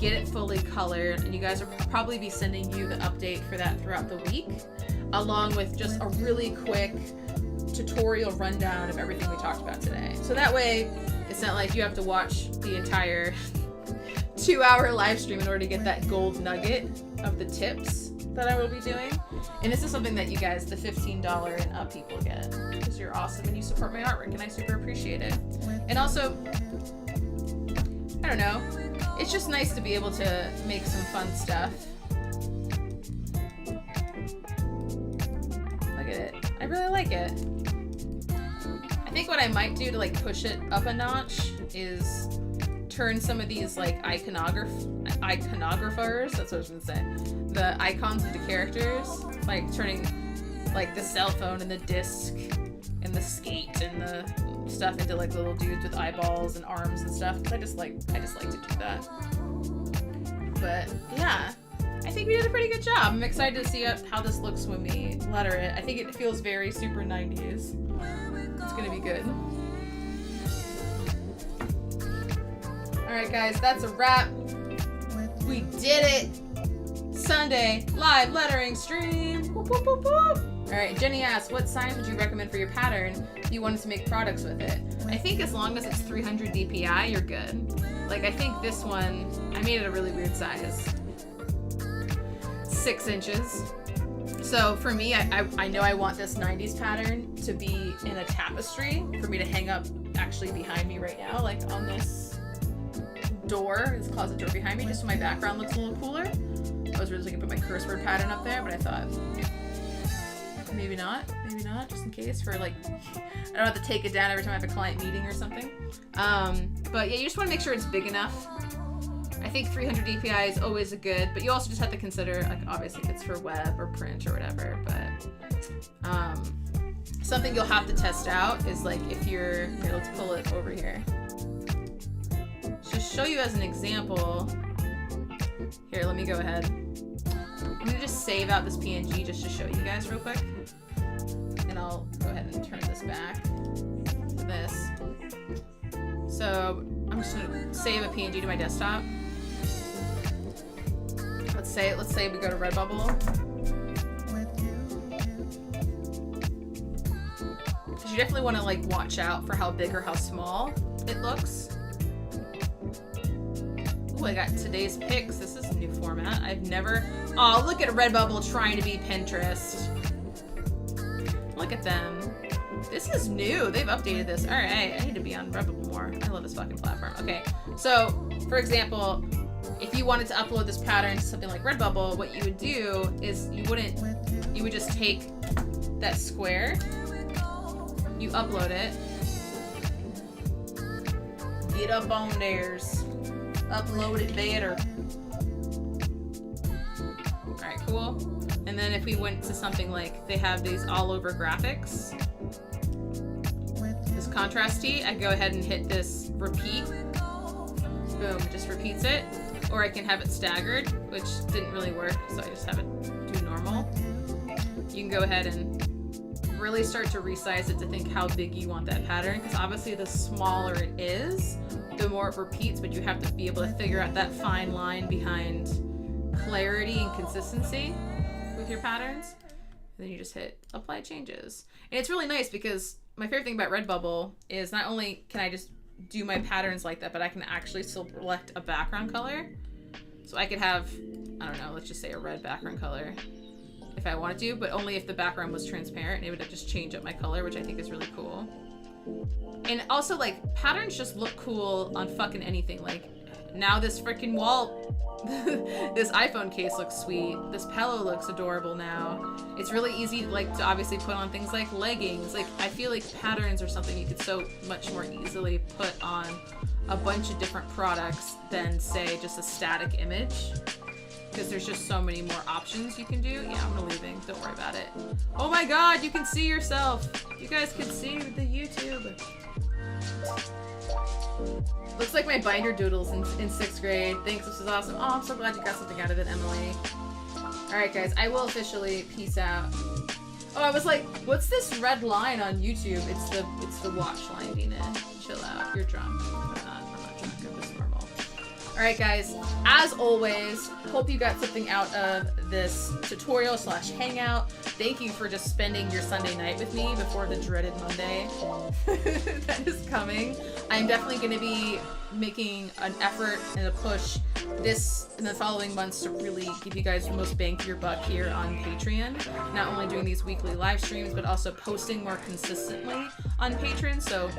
S1: get it fully colored, and you guys will probably be sending you the update for that throughout the week, along with just a really quick tutorial rundown of everything we talked about today. So that way, it's not like you have to watch the entire 2-hour live stream in order to get that gold nugget of the tips that I will be doing. And this is something that you guys, the $15 and up people, get, because you're awesome and you support my artwork, and I super appreciate it. And also, I don't know, it's just nice to be able to make some fun stuff. Look at it. I really like it. I think what I might do to like push it up a notch is turn some of these like iconographers, that's what I was gonna say, the icons into characters, like turning like the cell phone and the disc and the skate and the stuff into like little dudes with eyeballs and arms and stuff. I just like to do that. But yeah, I think we did a pretty good job. I'm excited to see how this looks when we letter it. I think it feels very super 90s. It's gonna be good. Alright guys, that's a wrap. We did it! Sunday live lettering stream. Whoop, whoop, whoop, whoop. Alright, Jenny asks, what signs would you recommend for your pattern if you wanted to make products with it? I think as long as it's 300 DPI, you're good. Like, I think this one, I made it a really weird size. 6 inches. So for me, I know I want this 90s pattern to be in a tapestry for me to hang up actually behind me right now, like on this door, this closet door behind me, just so my background looks a little cooler. I was really looking to put my curse word pattern up there, but I thought maybe not, just in case for like, I don't have to take it down every time I have a client meeting or something. But yeah, you just want to make sure it's big enough. I think 300 DPI is always a good, but you also just have to consider, like, obviously if it's for web or print or whatever, but something you'll have to test out is like if you're, here, let's pull it over here. Just show you as an example. Here, let me go ahead. I'm gonna just save out this PNG just to show you guys real quick. And I'll go ahead and turn this back to this. So I'm just gonna save a PNG to my desktop. Let's say we go to Redbubble. Because you definitely want to like watch out for how big or how small it looks. Ooh, I got today's picks. This is a new format. I've never. Oh, look at Redbubble trying to be Pinterest. Look at them. This is new. They've updated this. All right, I need to be on Redbubble more. I love this fucking platform. Okay, so for example, if you wanted to upload this pattern to something like Redbubble, what you would do is you would just take that square, you upload it, get up on theirs, upload it better. All right, cool. And then if we went to something like, they have these all over graphics, this contrast tee, I go ahead and hit this repeat. Boom, it just repeats it. Or I can have it staggered, which didn't really work, so I just have it do normal. You can go ahead and really start to resize it to think how big you want that pattern, because obviously the smaller it is, the more it repeats, but you have to be able to figure out that fine line behind clarity and consistency with your patterns. And then you just hit apply changes. And it's really nice because my favorite thing about Redbubble is not only can I just do my patterns like that, but I can actually select a background color. So I could have, I don't know, let's just say a red background color if I wanted to, but only if the background was transparent, and it would just change up my color, which I think is really cool. And also, like, patterns just look cool on fucking anything. Like, now this freaking wall, this iPhone case looks sweet. This pillow looks adorable now. It's really easy, like, to obviously put on things like leggings. Like, I feel like patterns are something you could so much more easily put on a bunch of different products than, say, just a static image. Because there's just so many more options you can do. Yeah, I'm leaving. Don't worry about it. Oh my god, you can see yourself. You guys can see the YouTube. Looks like my binder doodles in 6th grade. Thanks, this is awesome. Oh, I'm so glad you got something out of it, Emily. Alright guys, I will officially peace out. Oh, I was like, what's this red line on YouTube? It's the watch line, Dina. Chill out. You're drunk. I'm not drunk, I'm just normal. Alright guys, as always, hope you got something out of this tutorial / hangout. Thank you for just spending your Sunday night with me before the dreaded Monday that is coming. I'm definitely going to be making an effort and a push this in the following months to really give you guys the most bang for your buck here on Patreon. Not only doing these weekly live streams, but also posting more consistently on Patreon. So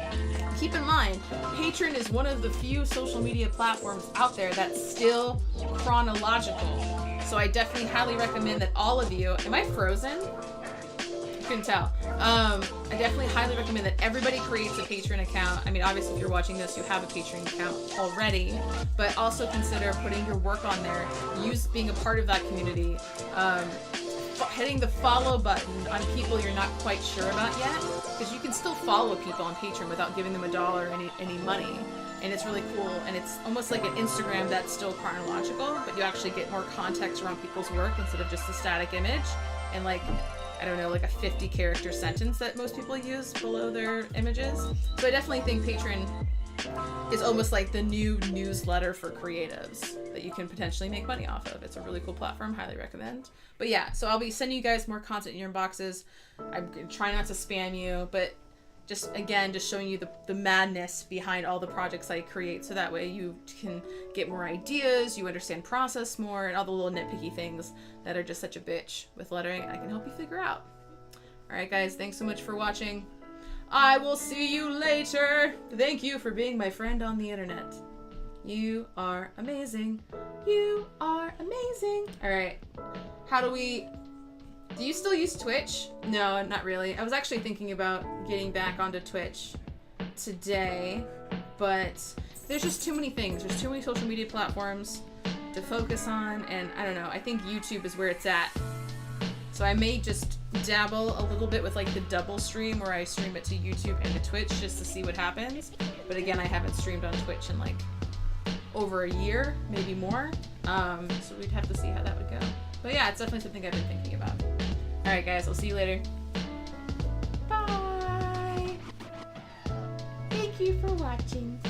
S1: keep in mind, Patreon is one of the few social media platforms out there that's still chronological. So I definitely highly recommend that all of you, am I frozen? You couldn't tell. I definitely highly recommend that everybody creates a Patreon account. I mean, obviously if you're watching this, you have a Patreon account already, but also consider putting your work on there, being a part of that community, hitting the follow button on people you're not quite sure about yet, because you can still follow people on Patreon without giving them $1 or any money. And it's really cool, and it's almost like an Instagram that's still chronological, but you actually get more context around people's work instead of just a static image and, like, I don't know, like a 50-character sentence that most people use below their images. So I definitely think Patreon is almost like the new newsletter for creatives that you can potentially make money off of. It's a really cool platform, highly recommend. But yeah, so I'll be sending you guys more content in your inboxes. I'm gonna try not to spam you, but just again, just showing you the madness behind all the projects I create, so that way you can get more ideas, you understand process more, and all the little nitpicky things that are just such a bitch with lettering, I can help you figure out. Alright guys, thanks so much for watching. I will see you later. Thank you for being my friend on the internet. You are amazing. You are amazing. Alright, how do you still use Twitch? No, not really. I was actually thinking about getting back onto Twitch today, but there's just too many things. There's too many social media platforms to focus on, and I don't know. I think YouTube is where it's at. So I may just dabble a little bit with like the double stream where I stream it to YouTube and to Twitch just to see what happens. But again, I haven't streamed on Twitch in like over a year, maybe more. So we'd have to see how that would go. But yeah, it's definitely something I've been thinking about. Alright guys, I'll see you later. Bye! Thank you for watching.